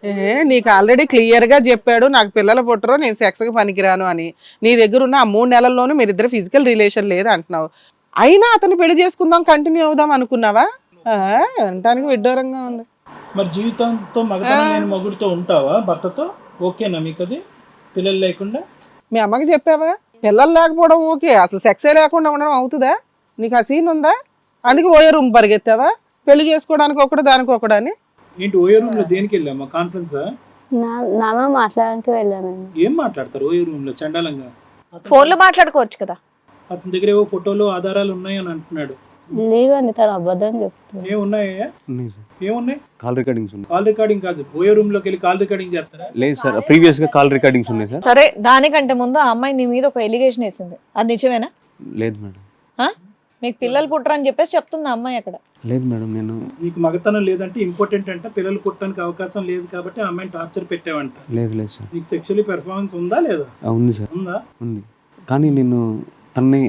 నీకు ఆల్రెడీ క్లియర్ గా చెప్పాడు, నాకు పిల్లలు పుట్టరు, నేను సెక్స్ కి పనికిరాను అని. నీ దగ్గర ఉన్న ఆ 3 నెలల్లోనూ మీరిద్దరు ఫిజికల్ రిలేషన్ లేదు అంటున్నావు. అయినా అతను పెళ్లి చేసుకుందాం, కంటిన్యూ అవుదాం అనుకున్నావా? వినటానికి విడ్డూరంగా ఉంది. మరి జీవితంతో మగుడితో ఉంటావా భర్తతో? ఓకేనా మీకు అది? పిల్లలు లేకుండా మీ అమ్మకి చెప్పావా? పిల్లలు లేకపోవడం ఓకే, అసలు సెక్సే లేకుండా ఉండడం అవుతుందా? నీకు ఆ సీన్ ఉందా? అందుకే ఓయో రూమ్ పరిగెత్తావా? పెళ్లి చేసుకోవడానికి ఒకటి దానికి ఒకటి అని. ఏంటి ఓయో రూమ్ లో దేనికి వెళ్ళామా? కాన్ఫరెన్సా? నాన్న మాట్లాడడానికి వెళ్ళాను. ఏం మాట్లాడతారు ఓయో రూమ్ లో? చండాలంగా ఫోన్ లో మాట్లాడుకోవచ్చు కదా. అతని దగ్గర ఏవో ఫోటోలు ఆధారాలు ఉన్నాయని అంటున్నాడు. లేవండి, తను అబద్ధం చెప్తాను. ఏమున్నాయా? ఉన్నాయి సార్. ఏమున్నాయి? కాల్ రికార్డింగ్స్ ఉన్నాయి. కాల్ రికార్డింగ్ కాదు, ఓయో రూమ్ లోకి వెళ్ళి కాల్ రికార్డింగ్ చేస్తారా? లేదు సార్, ప్రీవియస్ గా కాల్ రికార్డింగ్స్ ఉన్నాయి సార్. సరే, దానికంటే ముందు ఆ అమ్మాయి నీ మీద ఒక ఎలిగేషన్ వేసింది, అది నిజమేనా? లేదు మేడం. మీకు పిల్లలు పుట్టరని చెప్పేసి చెప్తుంది ఆ అమ్మాయి అక్కడ. లేదు మేడం, నేను నీకు మగతనం లేదంటే ఇంపార్టెంట్ అంటే పిల్లలు పుట్టడానికి అవకాశం లేదు కాబట్టి ఆ అమ్మాయిని టార్చర్ పెట్టావంట. లేదు లేదు సార్. నీకు సెక్షువల్లీ పెర్ఫార్మెన్స్ ఉందా లేదా? ఉంది సార్. ఉందా? ఉంది. కానీ నేను తన్ని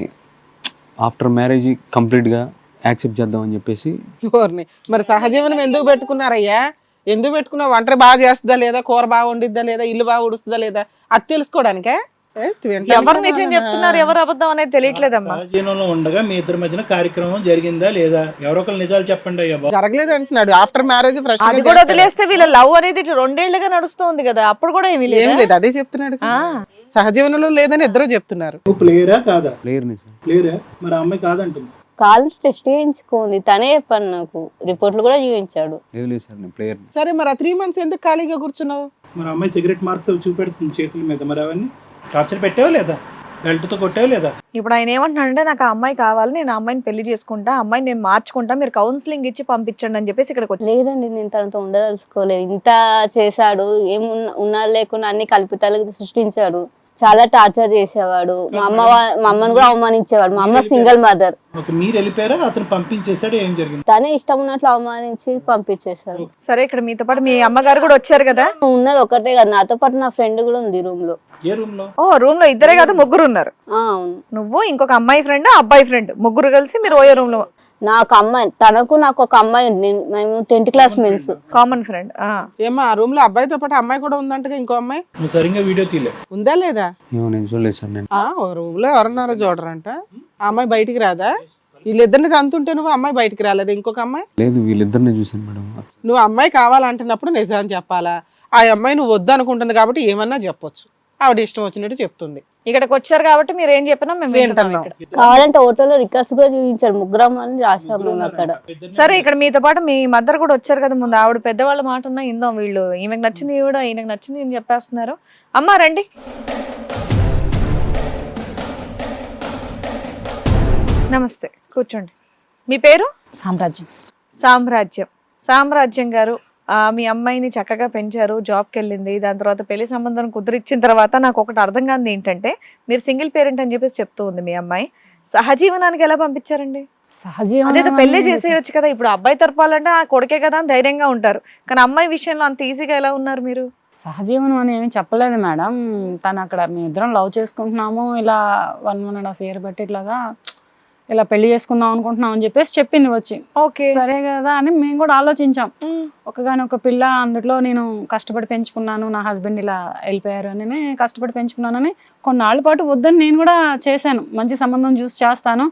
ఆఫ్టర్ మ్యారేజ్ కంప్లీట్గా యాక్సెప్ట్ చేద్దామని చెప్పేసి ఓర్ని. మరి సహజీవనం ఎందుకు పెట్టుకున్నారయ్యా? ఎందుకు పెట్టుకున్నావు? వంట బాగా చేస్తుందా లేదా, కూర బాగా వండిద్దా లేదా, ఇల్లు బాగా ఉడుస్తుందా లేదా, అది తెలుసుకోవడానికే. ఎవరు నిజం చెప్తున్నారు ఎవరు అబద్ధం అనేది తెలియట్లేదమ్మా. సహజీవనంలో ఉండగా మీ ఇద్దరి మధ్యన కార్యక్రమం జరిగిందా లేదా? ఎవరో ఒకరు నిజాలు చెప్పండి అయ్యా బాబు. జరగలేదు అంటున్నాడు. ఆఫ్టర్ మ్యారేజ్ అది కూడా వదిలేస్తే వీళ్ళ లవ్ అనేది 2 ఏళ్లుగా నడుస్తుంది కదా, అప్పుడు కూడా ఏమీ ఏం లేదు. లేదు, అదే చెప్తున్నాడు. సహజీవనంలో లేదని ఇద్దరు చెప్తున్నారు. నువ్వు ప్లేయరా కాదా? ప్లేయర్ని సార్. ప్లేయరా? మరి ఆ అమ్మాయి కాదంటుంది. కాల్ టెస్ట్ చేయించుకుంది, తనే చెప్పాను నాకు, రిపోర్ట్లు కూడా చూపించాడు. లేదు సార్, నేను ప్లేయర్ని. సరే మరి ఆ 3 months ఎందుకు ఖాళీగా కూర్చున్నావు? మరి ఆ అమ్మాయి సిగరెట్ మార్క్స్ అవి చూపెడుతుంది చేతుల మీద, మరి అవన్నీ టార్చర్ పెట్టావా లేదా? బెల్ట్తో కొట్టావా లేదా? ఇప్పుడు ఆయన ఏమంటున్నాడంటే నాకు ఆ అమ్మాయి కావాలి, నేను ఆ అమ్మాయిని పెళ్లి చేసుకుంటా, అమ్మాయిని నేను మార్చుకుంటా, మీరు కౌన్సిలింగ్ ఇచ్చి పంపించండి అని చెప్పేసి ఇక్కడికి వచ్చి. లేదండి, నేను తనతో ఉండదలుచుకోలేదు. ఇంత చేశాడు, ఉన్నా లేకుండా అన్ని కల్పితాలు సృష్టించాడు, చాలా టార్చర్ చేసేవాడు. మా అమ్మని కూడా అవమానించేవాడు. మా అమ్మ సింగిల్ మదర్. మీరు వెళ్ళిపోయారా, అతను పంపించేశాడు? ఏం జరిగింది? తనే ఇష్టం ఉన్నట్లు అవమానించి పంపించేశాడు. సరే, ఇక్కడ మీతో పాటు మీ అమ్మగారు కూడా వచ్చారు కదా. ఉన్నది ఒకటే కదా, నాతో పాటు నా ఫ్రెండ్ కూడా ఉంది రూమ్ లో. ఏ రూమ్ లో? ఓ, రూమ్ లో ఇద్దరే కాదు, ముగ్గురు ఉన్నారు. అవును, నువ్వు ఇంకొక అమ్మాయి ఫ్రెండ్, అబ్బాయి ఫ్రెండ్, ముగ్గురు కలిసి మీరు ఓయే రూమ్ లో. నాకు అమ్మాయి, నాకు ఒక అమ్మాయి ఉంది. మేము 10th class men's, common friend. ఏమా ఆ రూమ్ లో అబ్బాయితో పాటు అమ్మాయి కూడా ఉందంటగా, ఇంకో అమ్మాయి నువ్వు సరిగ్గా వీడియో తీలే. ఉందా లేదా? ఏమో నేను చూడలేదు సార్. నేను ఓ రూమ్ లో ఎవరన్నారో చూడరంట. ఆ అమ్మాయి బయటికి రాదా? వీళ్ళిద్దరిని అంతుంటే నువ్వు అమ్మాయి బయటికి రాలేదు, ఇంకొక అమ్మాయి? లేదు, వీళ్ళిద్దరిని చూసాను మేడం. నువ్వు అమ్మాయి కావాలంటున్నప్పుడు నిజం చెప్పాలా? ఆ అమ్మాయి నువ్వు వద్దు అనుకుంటుంది కాబట్టి ఏమన్నా చెప్పొచ్చు, ఆవిడ ఇష్టం వచ్చినట్టు చెప్తుంది. ఇక్కడికి వచ్చారు కాబట్టి మీరు ఏం చెప్పినా మేము వింటున్నాం. కావాలంటే హోటల్లో రికార్డ్స్ కూడా చూపించాడు, ముగ్గురం అని రాసాం మేము అక్కడ. సరే, ఇక్కడ మీతో పాటు మీ మదర్ కూడా వచ్చారు కదా ముందు. ఆవిడ పెద్దవాళ్ళ మాట ఉన్నా ఇందాం, వీళ్ళు ఈమెకు నచ్చింది ఈవిడ, ఈయనకు నచ్చింది ఈయన చెప్పేస్తున్నారు. అమ్మా రండి. నమస్తే, కూర్చోండి. మీ పేరు? సామ్రాజ్యం. సామ్రాజ్యం. సామ్రాజ్యం గారు, మీ అమ్మాయిని చక్కగా పెంచారు, జాబ్కి వెళ్ళింది, దాని తర్వాత పెళ్లి సంబంధం కుదిరిచ్చిన తర్వాత నాకు ఒకటి అర్థం కాదు ఏంటంటే, మీరు సింగిల్ పేరెంట్ అని చెప్పేసి చెప్తూ ఉంది మీ అమ్మాయి. సహజీవనానికి ఎలా పంపించారండి? అదేదో పెళ్లి చేసేయచ్చు కదా. ఇప్పుడు అబ్బాయి తరపాలంటే ఆ కొడుకే కదా అని ధైర్యంగా ఉంటారు, కానీ అమ్మాయి విషయంలో అంత ఈజీగా ఎలా ఉన్నారు మీరు? సహజీవనం అని ఏమి చెప్పలేదు మేడం. తను అక్కడ మేము ఇద్దరం లవ్ చేసుకుంటున్నాము, ఇలా 1.5 year బట్టి ఇట్లాగా ఇలా పెళ్లి చేసుకుందాం అనుకుంటున్నాం అని చెప్పేసి చెప్పింది వచ్చి. ఓకే, సరే కదా అని మేము కూడా ఆలోచించాం. ఒకగానొక పిల్ల, అందులో నేను కష్టపడి పెంచుకున్నాను, నా హస్బెండ్ ఇలా వెళ్ళిపోయారు అని కష్టపడి పెంచుకున్నానని కొన్నాళ్ళ పాటు వద్దని నేను కూడా చేశాను. మంచి సంబంధం చూసి చేస్తాను,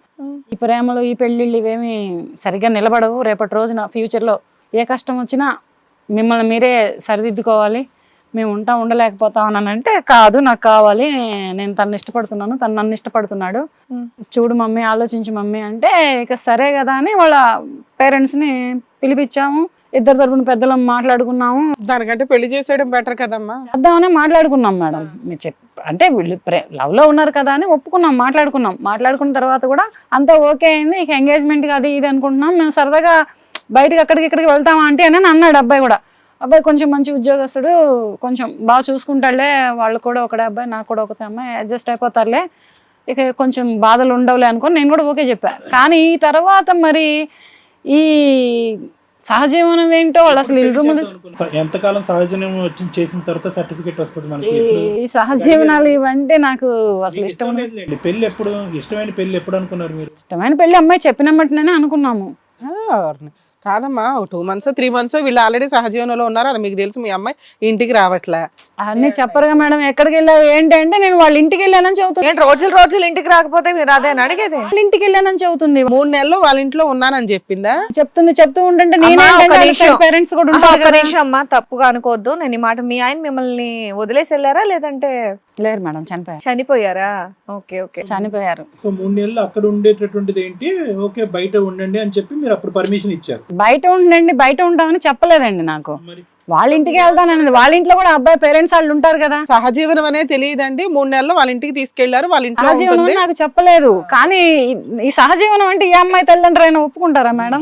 ఈ ప్రేమలు ఈ పెళ్ళిళ్ళు ఇవేమి సరిగ్గా నిలబడవు, రేపటి రోజున ఫ్యూచర్లో ఏ కష్టం వచ్చినా మిమ్మల్ని మీరే సరిదిద్దుకోవాలి, మేము ఉండలేకపోతాం అని అంటే, కాదు నాకు కావాలి, నేను తనని ఇష్టపడుతున్నాను, తను నన్ను ఇష్టపడుతున్నాడు, చూడు మమ్మీ, ఆలోచించు మమ్మీ అంటే, ఇక సరే కదా అని వాళ్ళ పేరెంట్స్ని పిలిపించాము. ఇద్దరు తరపున పెద్దలం మాట్లాడుకున్నాము. దానికంటే పెళ్లి చేసేయడం బెటర్ కదమ్మా. చేద్దామని మాట్లాడుకున్నాం మేడం. మీరు అంటే వీళ్ళు లవ్ లో ఉన్నారు కదా అని ఒప్పుకున్నాం, మాట్లాడుకున్న తర్వాత కూడా అంతా ఓకే అయింది. ఇక ఎంగేజ్మెంట్ అది ఇది అనుకుంటున్నాం. మేము సరదాగా బయటకి అక్కడికి ఇక్కడికి వెళ్తామా అంటే అని అన్నాడు అబ్బాయి కూడా. అబ్బాయి కొంచెం మంచి ఉద్యోగస్తుడు, కొంచెం బాగా చూసుకుంటాడులే, వాళ్ళు కూడా ఒకటే అబ్బాయి, నాకు కూడా ఒకటే అమ్మాయి, అడ్జస్ట్ అయిపోతారులే, ఇక కొంచెం బాధలు ఉండవులే అనుకొని నేను కూడా ఓకే చెప్పాను. కానీ ఈ తర్వాత మరి ఈ సహజీవనం ఏంటో వాళ్ళు అసలు ఎంతకాలం సహజీవనం చేసిన తర్వాత సర్టిఫికేట్ వస్తుంది మనకి? ఈ సహజీవనాలు ఇవంటే నాకు అసలు ఇష్టం. పెళ్లి ఎప్పుడు, ఇష్టమైన పెళ్లి ఎప్పుడు అనుకున్నారు మీరు? ఇష్టమైన పెళ్లి అమ్మాయి చెప్పినమ్మటనే అనుకున్నాము. కాదమ్మా, 2 months 3 months వీళ్ళు ఆల్రెడీ సహజీవనంలో ఉన్నారు, అది మీకు తెలుసు. మీ అమ్మాయి ఇంటికి రావట్లే. అన్ని చెప్పరుగా మేడం. ఎక్కడికి వెళ్ళావు ఏంటి అంటే, నేను వాళ్ళ ఇంటికి వెళ్ళానని చెబుతుంది. రోజులు ఇంటికి రాకపోతే మీరు అదే అడిగేది? వాళ్ళ ఇంటికి వెళ్ళానని చెబుతుంది. 3 నెలలు వాళ్ళ ఇంట్లో ఉన్నానని చెప్పిందా? చెప్తూ ఉంటుంటే పేరెంట్స్ కూడా ఉంటారు. అమ్మా, తప్పుగా అనుకోవద్దు. నేను ఈ మాట, మీ ఆయన మిమ్మల్ని వదిలేసి వెళ్ళారా లేదంటే? లేరు మేడం, చనిపోయారా? ఓకే ఓకే, చనిపోయారు. సో 3 నెలలు అక్కడ ఉండేటటువంటిది ఏంటి, ఓకే బయట ఉండండి అని చెప్పి మీరు అప్పుడు పర్మిషన్ ఇచ్చారు? బయట ఉంటామని చెప్పలేదండి నాకు. వాళ్ళ ఇంటికి వెళ్తానండి. వాళ్ళ ఇంట్లో కూడా అబ్బాయి పేరెంట్స్ వాళ్ళు ఉంటారు కదా. సహజీవనం అనే తెలియదండి. 3 నెలలు వాళ్ళ ఇంటికి తీసుకెళ్లారు, వాళ్ళ ఇంట్లో ఉంటుంది. నాకు చెప్పలేదు. కానీ ఈ సహజీవనం అంటే ఈ అమ్మాయి తల్లిదండ్రులు అయినా ఒప్పుకుంటారా మేడం?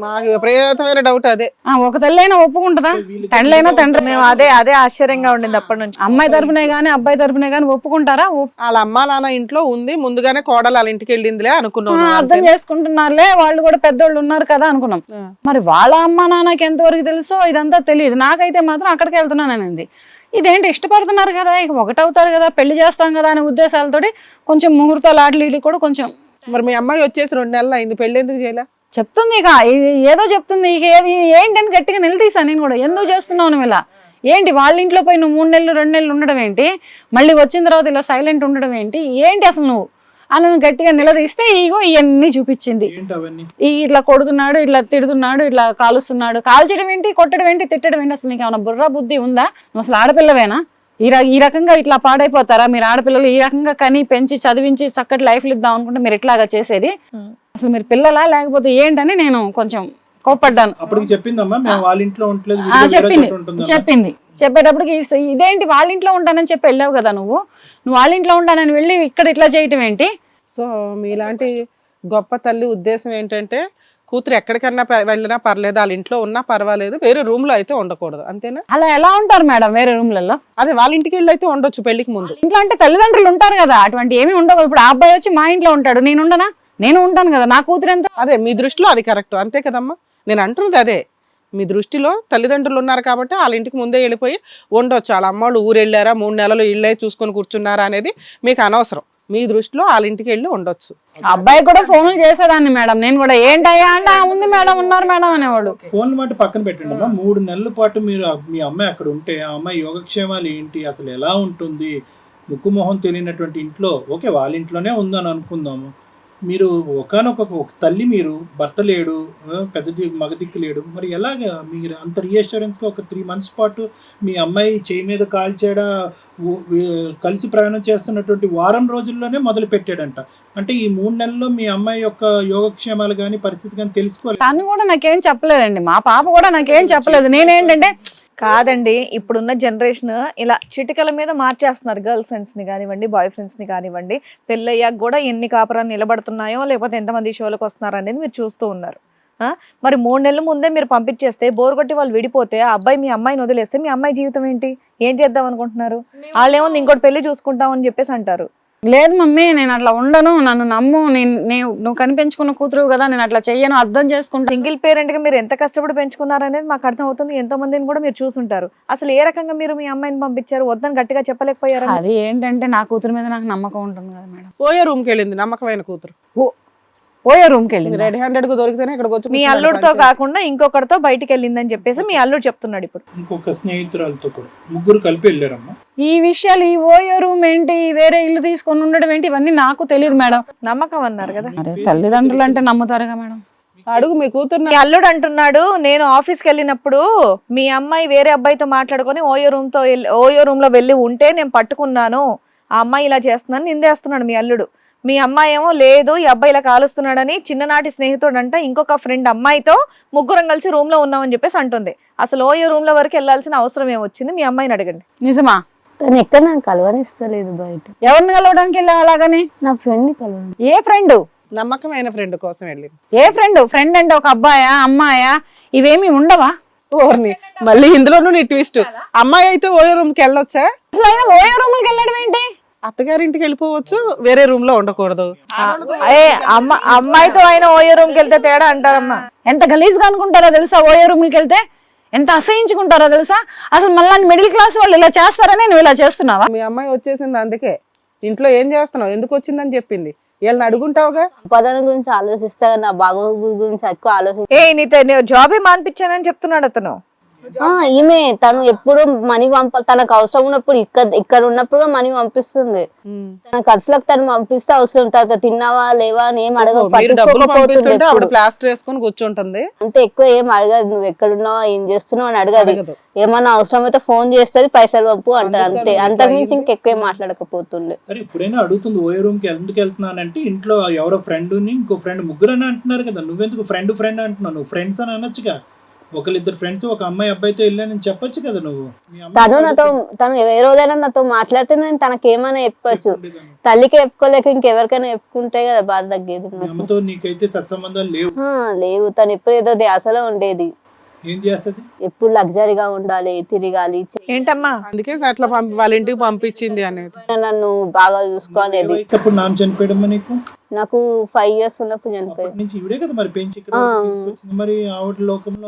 మాకు విపరీతమైన డౌట్ అదే. ఒక తల్లి అయినా ఒప్పుకుంటారా? తండ్రి అయినా తండ్రి. మేము అదే ఆశ్చర్యంగా ఉండింది అప్పటి నుంచి. అమ్మాయి తరపునే గానీ అబ్బాయి తరపునే గానీ ఒప్పుకుంటారా? వాళ్ళ అమ్మా నాన్న ఇంట్లో ఉంది, ముందుగానే కోడలు వాళ్ళ ఇంటికి వెళ్ళిందిలే అనుకున్నాం. అర్థం చేసుకుంటున్నారులే, వాళ్ళు కూడా పెద్దోళ్ళు ఉన్నారు కదా అనుకున్నాం. మరి వాళ్ళ అమ్మా నాన్నకి ఎంతవరకు తెలుసో ఇదంతా తెలియదు. నాకైతే మాత్రం అక్కడికి వెళ్తున్నానండి. ఇదేంటి, ఇష్టపడుతున్నారు కదా, ఇక ఒకటవుతారు కదా, పెళ్లి చేస్తాం కదా అనే ఉద్దేశాలతోటి కొంచెం ముహూర్తాలు ఆటలు కూడా కొంచెం మరి మీ అమ్మాయి వచ్చేసి 2 నెలలు అయింది, పెళ్లి ఎందుకు చేయలే? చెప్తుంది ఇక ఏదో చెప్తుంది. ఇక ఏంటని గట్టిగా నిలదీసా నేను కూడా, ఎందుకు చేస్తున్నావు నువ్వు ఇలా, ఏంటి వాళ్ళ ఇంట్లో పోయి నువ్వు 3 నెలలు 2 నెలలు ఉండడం ఏంటి, మళ్ళీ వచ్చిన తర్వాత ఇలా సైలెంట్ ఉండడం ఏంటి, ఏంటి అసలు నువ్వు అని గట్టిగా నిలదీస్తే ఇగో ఇవన్నీ చూపించింది. ఏంటి అవన్నీ? ఇట్లా కొడుతున్నాడు, ఇట్లా తిడుతున్నాడు, ఇట్లా కాలుస్తున్నాడు. కాల్చడం ఏంటి, కొట్టడం ఏంటి, తిట్టడం ఏంటి, అసలు నీకు ఏమైనా బుర్ర బుద్ధి ఉందా, నువ్వు అసలు ఆడపిల్లవేనా, ఈ రకంగా ఇట్లా పాడైపోతారా మీరు ఆడపిల్లలు, ఈ రకంగా కని పెంచి చదివించి చక్కటి లైఫ్లు ఇద్దాం అనుకుంటే మీరు ఇట్లాగా చేసేది, అసలు మీరు పిల్లలా లేకపోతే ఏంటని నేను కొంచెం కోప్పడ్డాను. అప్పుడు చెప్పిందమ్మా మేము వాళ్ళ ఇంట్లో ఉండలేదు, చెప్పింది. చెప్పేటప్పటికి ఇదేంటి వాళ్ళ ఇంట్లో ఉంటానని చెప్పి వెళ్ళావు కదా నువ్వు వాళ్ళ ఇంట్లో ఉంటానని వెళ్ళి ఇక్కడ ఇట్లా చేయటం ఏంటి. సో మీలాంటి గొప్ప తల్లి ఉద్దేశం ఏంటంటే కూతురు ఎక్కడికన్నా వెళ్ళినా పర్లేదు, వాళ్ళ ఇంట్లో ఉన్నా పర్వాలేదు, వేరే రూమ్ లో అయితే ఉండకూడదు, అంతేనా? అలా ఎలా ఉంటారు మేడం వేరే రూమ్లలో? అదే వాళ్ళ ఇంటికి వెళ్ళి అయితే ఉండొచ్చు పెళ్లికి ముందు. ఇంట్లో అంటే తల్లిదండ్రులు ఉంటారు కదా, అటువంటి ఏమి ఉండవు. ఇప్పుడు ఆ అబ్బాయి వచ్చి మా ఇంట్లో ఉంటాడు, నేను ఉండనా? నేను ఉంటాను కదా, నా కూతురు ఎంత. అదే మీ దృష్టిలో అది కరెక్ట్, అంతే కదమ్మా? నేను అంటున్నది అదే, మీ దృష్టిలో తల్లిదండ్రులు ఉన్నారు కాబట్టి వాళ్ళ ఇంటికి ముందే వెళ్ళిపోయి ఉండొచ్చు. వాళ్ళ అమ్మవాళ్ళు ఊరు వెళ్ళారా, 3 నెలలు ఇళ్ళే చూసుకొని కూర్చున్నారా అనేది మీకు అనవసరం. మీ దృష్టిలో వాళ్ళ ఇంటికి వెళ్ళి ఉండొచ్చు. అబ్బాయి కూడా ఫోన్లు చేసేదాన్ని మేడం, నేను కూడా ఏంటయ్యా అంటే ఉంది మేడం, ఉన్నారు మేడం అనేవాడు. ఫోన్ల మాట పక్కన పెట్టండి అమ్మా, 3 నెలల పాటు మీరు మీ అమ్మాయి అక్కడ ఉంటే ఆ అమ్మాయి యోగక్షేమాలు ఏంటి, అసలు ఎలా ఉంటుంది, ముక్కు మొహం తెలియనటువంటి ఇంట్లో, ఓకే వాళ్ళ ఇంట్లోనే ఉందని అనుకుందాము, మీరు ఒకనొక తల్లి, మీరు భర్త లేడు, పెద్ద మగ దిక్కు లేడు, మరి ఎలాగా మీరు అంత రీఅష్యూరెన్స్గా ఒక 3 months పాటు మీ అమ్మాయి చేయి మీద కాల్చేడా కలిసి ప్రయాణం చేస్తున్నటువంటి వారం రోజుల్లోనే మొదలు పెట్టాడంట. అంటే ఈ 3 నెలల్లో మీ అమ్మాయి యొక్క యోగక్షేమాలు కానీ పరిస్థితి కానీ తెలుసుకోవాలి. తను కూడా నాకేం చెప్పలేదండి, మా పాప కూడా నాకేం చెప్పలేదు. నేనేంటంటే కాదండి, ఇప్పుడున్న జనరేషన్ ఇలా చిటికల మీద మార్చేస్తున్నారు గర్ల్ ఫ్రెండ్స్ ని కానివ్వండి, బాయ్ ఫ్రెండ్స్ ని కానివ్వండి. పెళ్ళయ్యాక కూడా ఎన్ని కాపురాలు నిలబడుతున్నాయో లేకపోతే ఎంతమంది షోలకు వస్తున్నారు అనేది మీరు చూస్తూ ఉన్నారు. మరి 3 నెలల ముందే మీరు పంపించేస్తే, బోర్ కొట్టి వాళ్ళు విడిపోతే, ఆ అబ్బాయి మీ అమ్మాయిని వదిలేస్తే మీ అమ్మాయి జీవితం ఏంటి, ఏం చేద్దాం అనుకుంటున్నారు? వాళ్ళేమో ఇంకోటి పెళ్లి చూసుకుంటాం అని చెప్పేసి అంటారు. లేదు మమ్మీ, నేను అట్లా ఉండను, నన్ను నమ్ము, నువ్వు కనిపెంచుకున్న కూతురు కదా, నేను అట్లా చెయ్యను, అర్థం చేసుకుంటా. సింగిల్ పేరెంట్ గా మీరు ఎంత కష్టపడి పెంచుకున్నారు అనేది మాకు అర్థం అవుతుంది. ఎంతో మందిని కూడా మీరు చూసుంటారు. అసలు ఏ రకంగా మీరు మీ అమ్మాయిని పంపించారు, వద్దని గట్టిగా చెప్పలేకపోయారు? అది ఏంటంటే నా కూతురు మీద నాకు నమ్మకం ఉంటుంది కదా మేడం. పోయే రూమ్ కి వెళ్ళింది నమ్మకమైన కూతురు, పోయే రూమ్ కి వెళ్ళింది. రెడ్ హ్యాండెడ్ కు దొరికితేనే ఇక్కడ వచ్చి మీ అల్లుడితో కాకుండా ఇంకొకరితో బయటికి వెళ్ళిందని చెప్పేసి మీ అల్లుడు చెప్తున్నాడు. ఇప్పుడు ఇంకొక స్నేహితురాలతో కూడా ముగ్గురు కలిపి వెళ్ళారమ్మా. ఈ విషయాలు, ఈ ఓయో రూమ్ ఏంటి, వేరే ఇల్లు తీసుకొని ఉండడం ఏంటి, ఇవన్నీ నాకు తెలియదు మేడం. నమ్మకం అన్నారు కదా, తల్లిదండ్రులు అంటే నమ్ముతారుగా మేడం. అడుగు మీ కూతురు. మీ అల్లుడు అంటున్నాడు, నేను ఆఫీస్కి వెళ్ళినప్పుడు మీ అమ్మాయి వేరే అబ్బాయితో మాట్లాడుకొని ఓయో రూమ్ లో వెళ్ళి ఉంటే నేను పట్టుకున్నాను, ఆ అమ్మాయి ఇలా చేస్తుందని నిందేస్తున్నాడు మీ అల్లుడు. మీ అమ్మాయి ఏమో లేదు, ఈ అబ్బాయి ఇలా కాలుస్తున్నాడని చిన్ననాటి స్నేహితుడు అంట ఇంకొక ఫ్రెండ్ అమ్మాయితో ముగ్గురం కలిసి రూమ్ లో ఉన్నామని చెప్పేసి అంటుంది. అసలు ఓయో రూమ్ లో వరకు వెళ్ళాల్సిన అవసరం ఏమొచ్చింది? మీ అమ్మాయిని అడగండి. నిజమా? తను ఎక్కడ నాకు కలవనిస్తలేదు బయట. ఎవరిని కలవడానికి వెళ్ళావు అలాగని? నా ఫ్రెండ్ ని కలవను. ఏ ఫ్రెండ్? నమ్మకమైన ఫ్రెండ్ కోసం వెళ్ళింది. ఏ ఫ్రెండ్? ఫ్రెండ్ అంటే ఒక అబ్బాయా, అమ్మాయా, ఇవేమి ఉండవా? ఓర్ని మళ్ళీ ఇందులోనూ నీ ట్విస్ట్. అమ్మాయి అయితే ఓయో రూమ్ కి వెళ్ళొచ్చా? ఓయో రూమ్ కి వెళ్ళడం ఏంటి? అత్తగారింటికి వెళ్ళిపోవచ్చు, వేరే రూమ్ లో ఉండకూడదు. అమ్మాయితో ఆయన ఓయో రూమ్ కి వెళ్తే తేడా అంటారమ్మా. ఎంత గలీజ్ గా అనుకుంటారో తెలుసా? ఓయో రూమ్ కి వెళ్తే ఎంత అసహించుకుంటారో తెలుసా? అసలు మళ్ళీ మిడిల్ క్లాస్ వాళ్ళు ఇలా చేస్తారని నువ్వు ఇలా చేస్తున్నావా? మీ అమ్మాయి వచ్చేసింది, అందుకే ఇంట్లో ఏం చేస్తున్నావు, ఎందుకు వచ్చిందని చెప్పింది. వీళ్ళని అడుగుంటావుగా. సంపాదన గురించి ఆలోచిస్తా, నా బాగోగుల గురించి ఎక్కువ ఆలోచిస్తా. నీతో జాబే మానిపించానని చెప్తున్నాడు అతను. ఈమె తను ఎప్పుడు మనీ తనకు అవసరం ఉన్నప్పుడు ఇక్కడ ఉన్నప్పుడు మనీ పంపిస్తుంది. తన ఖర్చులకు తను పంపిస్తే అవసరం, తర్వాత తిన్నావా లేవా అని ఏం అడగకపోతుండే, ప్లాస్టర్ వేసుకొని కూర్చుంటుంది. అంతే, ఎక్కువ ఏం అడగదు. నువ్వు ఎక్కడున్నావా, ఏం చేస్తున్నావు అని అడగదు. ఏమన్నా అవసరం అయితే ఫోన్ చేస్తుంది, పైసలు పంపు అంటది, అంతే. అంతకుమించి ఇంకెక్కువ మాట్లాడకపోతుండే. సరే ఇప్పుడైనా అడుగుతుంది ఓయో రూమ్ కి ఎందుకు వెళ్తున్నానంటే, ఇంట్లో ఎవరో ఫ్రెండ్ ఇంకో ఫ్రెండ్ ముగ్గురు అని అంటున్నారు కదా, నువ్వెందుకు ఫ్రెండ్ అంటున్నావు? నువ్వు ఫ్రెండ్స్ అని అనొచ్చుగా, ఒకళ్ళిద్దరు ఫ్రెండ్స్ ఒక అమ్మాయి అబ్బాయితో వెళ్ళానని చెప్పొచ్చు కదా నువ్వు. తను ఏ రోజైనా నాతో మాట్లాడితే నేను తనకేమైనా చెప్పచ్చు, తల్లికి చెప్పుకోలేక ఇంకెవరికైనా చెప్పుకుంటే కదా బాధ తగ్గేది. నీకైతే సత్సంబంధాలు లేవు. తను ఎప్పుడు ఏదో ధ్యాసలో ఉండేది. ఏం చేస్తుంది? ఎప్పుడు లగ్జరీగా ఉండాలి, తిరగాలి. ఏంటమ్మా అందుకే అట్లా వాళ్ళ ఇంటికి పంపించింది అనేది. నన్ను బాగా చూసుకోనేది. నాన్న చనిపోయడమ్మా నీకు? నాకు 5 years ఉన్నప్పుడు చనిపోయింది.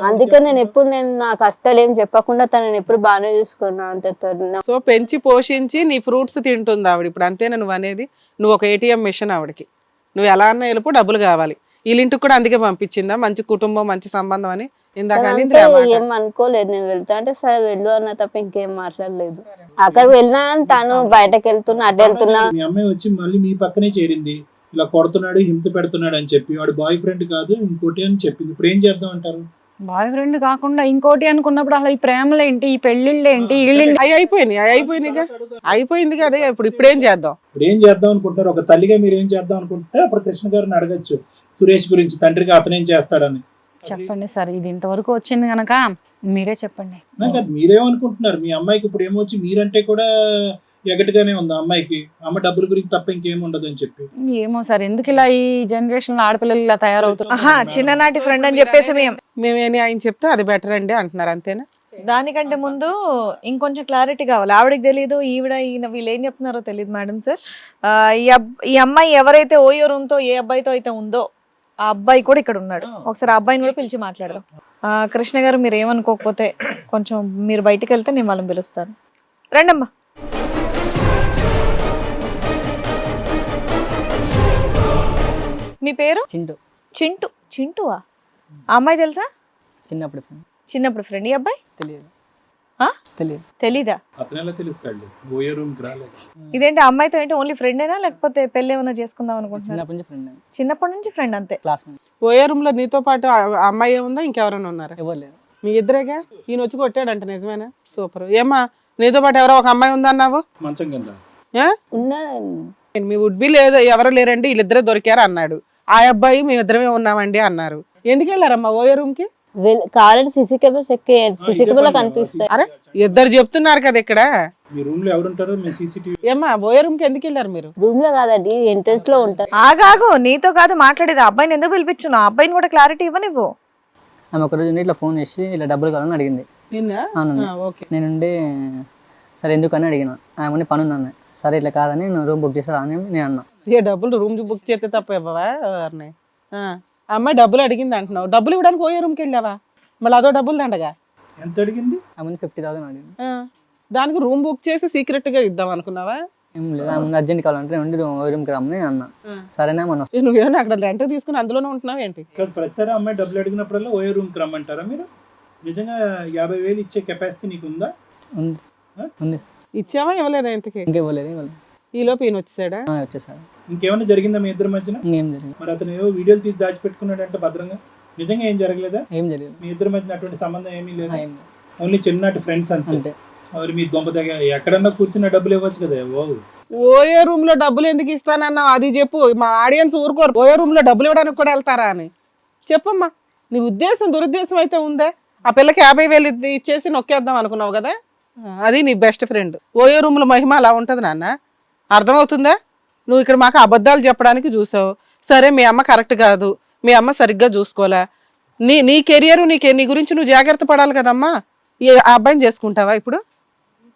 అందుకే నేను ఎప్పుడు నా కష్టాలు ఏం చెప్పకుండా తనని ఎప్పుడు బాగానే చూసుకున్నా. అంతే. సో పెంచి పోషించి నీ ఫ్రూట్స్ తింటుంది ఆవిడ ఇప్పుడు, అంతేనా నువ్వు అనేది? నువ్వు ఒక ATM మిషన్ ఆవిడకి. నువ్వు ఎలా అన్నా వెళ్ళిపో, డబ్బులు కావాలి. వీళ్ళింటికి కూడా అందుకే పంపించిందా, మంచి కుటుంబం మంచి సంబంధం అని ఇందాక అనింది తనంటే ఆ మాట. ఏం అనుకోలేదు, నేను వెళ్తా అంటే సరే వెళ్ళు అన్న తప్ప ఇంకేం మాట్లాడలేదు. అక్కడికి వెళ్ళినా కానీ తను బయటకు వెళ్తున్నా అటు వెళ్తున్నా. మీ అమ్మాయి వచ్చి మళ్ళీ మీ పక్కనే చేరింది, ఇలా కొడుతున్నాడు హింస పెడుతున్నాడు అని చెప్పి, వాడు బాయ్ ఫ్రెండ్ కాదు ఇంకోటి అని చెప్పింది. ఇప్పుడు ఏం చేద్దాం అంటారు? బాయ్ ఫ్రెండ్ కాకుండా ఇంకోటి అనుకున్నప్పుడు అసలు ఈ ప్రేమలు ఏంటి, ఈ పెళ్లిళ్ళు ఏంటి, వీళ్ళేంటి? అవి అయిపోయినాయిగా, అయిపోయింది కదా. ఇప్పుడేం చేద్దాం? ఇప్పుడు ఏం చేద్దాం అనుకుంటారు? ఒక తల్లిగా మీరు ఏం చేద్దాం అనుకుంటే అప్పుడు కృష్ణ గారిని అడగచ్చు సురేష్ గురించి, తండ్రిగా అతనేం చేస్తాడని. చెప్పండి సార్, ఇది ఇంతవరకు వచ్చింది గనక మీరే చెప్పండి. నాకు అది మీరేమనుకుంటున్నారు? మీ అమ్మాయికి ఇప్పుడు ఏమొచ్చి మీరంటే కూడా ఎగటిగానే ఉంది అమ్మాయికి, అమ్మ డబ్బుల గురించి తప్ప ఇంకేం ఉండదు అని చెప్పి. ఏమో సార్, ఎందుకు ఇలా ఈ జనరేషన్ లో ఆడపిల్లలు ఇలా తయారవుతున్నారు? ఆహా, చిన్ననాటి ఫ్రెండ్ అని చెప్పేసి మేమేని ఆయన చెప్తే అది బెటర్ అండి అంటున్నారు, అంతేనా? దానికంటే ముందు ఇంకొంచెం క్లారిటీ కావాలి. ఆవిడకి తెలియదు, ఈయన వీళ్ళు ఏం చెప్తున్నారో తెలియదు మేడం సార్. ఈ అమ్మాయి ఎవరైతే ఓయో రూమ్ తో ఏ అబ్బాయితో అయితే ఉందో ఆ అబ్బాయి కూడా ఇక్కడ ఉన్నాడు. ఒకసారి ఆ అబ్బాయిని కూడా పిలిచి మాట్లాడదాం. కృష్ణ గారు మీరు ఏమనుకోకపోతే కొంచెం మీరు బయటికి వెళ్తే నేను వాళ్ళని పిలుస్తాను. రండమ్మా. మీ పేరు? చింటూ. చింటూ. చింటూవా? ఆ అమ్మాయి తెలుసా? చిన్నప్పుడు ఫ్రెండ్. చిన్నప్పుడు ఫ్రెండ్. ఈ అబ్బాయి తెలియదు. ఆ? తెలియదు. తెలీదా? అతను ఎలా తెలుస్తాడు? ఓయో రూమ్ కి రాలేదు. ఇదేంటి, అమ్మాయితో ఏంటి ఓన్లీ ఫ్రెండేనా లేకపోతే పెళ్లి ఏమైనా చేసుకుందాం అనుకుంటున్నా? చిన్నప్పటి నుంచి ఫ్రెండ్. చిన్నప్పటి నుంచి ఫ్రెండ్ అంతే. క్లాస్ నుంచి. ఓయే రూమ్ లో నీతో పాటు ఆ అమ్మాయి ఏముందా, ఇంకెవరైనా ఉన్నారా? ఎవరు లేరు. మీ ఇద్దరేగా. ఈయన వచ్చి కొట్టాడంట, నిజమేనా? సూపర్. ఏమ్మా నీతో పాటు ఎవరో ఒక అమ్మాయి ఉందన్నావు? మంచం కింద ఉన్నదండి. మీ వుడ్ బి లేదు, ఎవరు లేరండి, వీళ్ళిద్దరే దొరికారు అన్నాడు. ఆ అబ్బాయి మేము ఇద్దరమే ఉన్నామండి అన్నారు. ఎందుకు వెళ్ళారమ్మా ఓయే రూమ్ కి? కావాలంటే సీసీ కెమెరాస్ సీసీ కెమెరా కనిపిస్తాయి. అరే ఇద్దరు చెప్తున్నారు కదా ఇక్కడ. మీ రూమ్ లో ఎవరుంటారో మీ సీసీటీవీ. ఏమ్మా ఓయే రూమ్ కి ఎందుకు వెళ్ళారు మీరు? రూమ్ లో కాదండి, ఎంట్రన్స్ లో ఉంటారు. ఆగాగు, నీతో కాదు మాట్లాడేది. అబ్బాయిని ఎందుకు పిలిపించున్నావు? అబ్బాయిని కూడా క్లారిటీ ఇవ్వనివ్వు. ఆమె ఒక రోజు ఇట్లా ఫోన్ చేసి ఇలా డబ్బులు కావాలని అడిగింది. నిన్న అవునండి. ఓకే. నేనుండి సరే ఎందుకని అడిగిన. ఆమె పని ఉందన్న. సరే ఇట్లా కాదని నువ్వు రూమ్ బుక్ చేస్తారా అని నేను అన్నా. ఏ డబ్బులు రూమ్ బుక్ చేస్తే తప్ప ఇవ్వవా? అమ్మాయి డబ్బులు అడిగింది అంటున్నావు, డబ్బులు ఇవ్వడానికి ఓయే రూమ్కి వెళ్ళావా? మళ్ళీ అదో డబ్బులు దండగా. ఎంత అడిగింది? ఆమె 50,000 అడిగింది. దానికి రూమ్ బుక్ చేసి సీక్రెట్ గా ఇద్దాం అనుకున్నావా? ఏం లేదు, ఆమె అర్జెంట్ కావాలంటే ఉండి రూమ్కి రమ్మని నేను అన్నా. సరేనా మనం నువ్వేమో అక్కడ రెంట్ తీసుకుని అందులోనే ఉంటున్నావు ఏంటి? ప్రతిసారి అమ్మాయి డబ్బులు అడిగినప్పుడల్లా ఓయో రూమ్ కి రమ్మంటారా మీరు? నిజంగా 50,000 ఇచ్చే కెపాసిటీ నీకు ఉందా? ఉంది. ఉంది. ఇచ్చావా ఇవ్వలేదా ఇంతకి? ఇంకేవ్వలేదు. ఈ లోపు ఈయన వచ్చేసాడా? వచ్చేసారు. ఇంకేమైనా జరిగిందా మీ ఇద్దరి మధ్యన? ఇంకేం జరిగింది. మరి అతను ఏవో వీడియోలు తీసి దాచిపెట్టుకున్నాడంటే భద్రంగా. నిజంగా ఏం జరగలేదా? ఏం జరిగింది. మీ ఇద్దరి మధ్యన అటువంటి సంబంధం ఏమీ లేదా? ఏం లేదు. ఓన్లీ చిన్నటి ఫ్రెండ్స్ అంతే. అంతే. మరి మీ దొంగ దగ్గర ఎక్కడన్నా కూర్చున్న డబ్బులు ఇవ్వచ్చు కదా. ఓయే రూమ్ లో డబ్బులు ఎందుకు ఇస్తానన్నావు అది చెప్పు. మా ఆడియన్స్ ఊరుకోరు. ఓయే రూమ్ లో డబ్బులు ఇవ్వడానికి కూడా వెళ్తారా అని చెప్పమ్మా. నీ ఉద్దేశం దురుద్దేశం అయితే ఉందే. ఆ పిల్లకి 50,000 ఇచ్చేసి నొక్కేద్దాం అనుకున్నావు కదా. అది నీ బెస్ట్ ఫ్రెండ్. ఓయే రూమ్ లో మహిమ అలా ఉంటది నాన్న, అర్థమవుతుందా? నువ్వు ఇక్కడ మాకు అబద్ధాలు చెప్పడానికి చూసావు. సరే మీ అమ్మ కరెక్ట్ కాదు, మీ అమ్మ సరిగ్గా చూసుకోలే. నీ కెరియర్ నీ గురించి నువ్వు జాగ్రత్త పడాలి కదమ్మా. ఆ అబ్బాయిని చేసుకుంటావా ఇప్పుడు?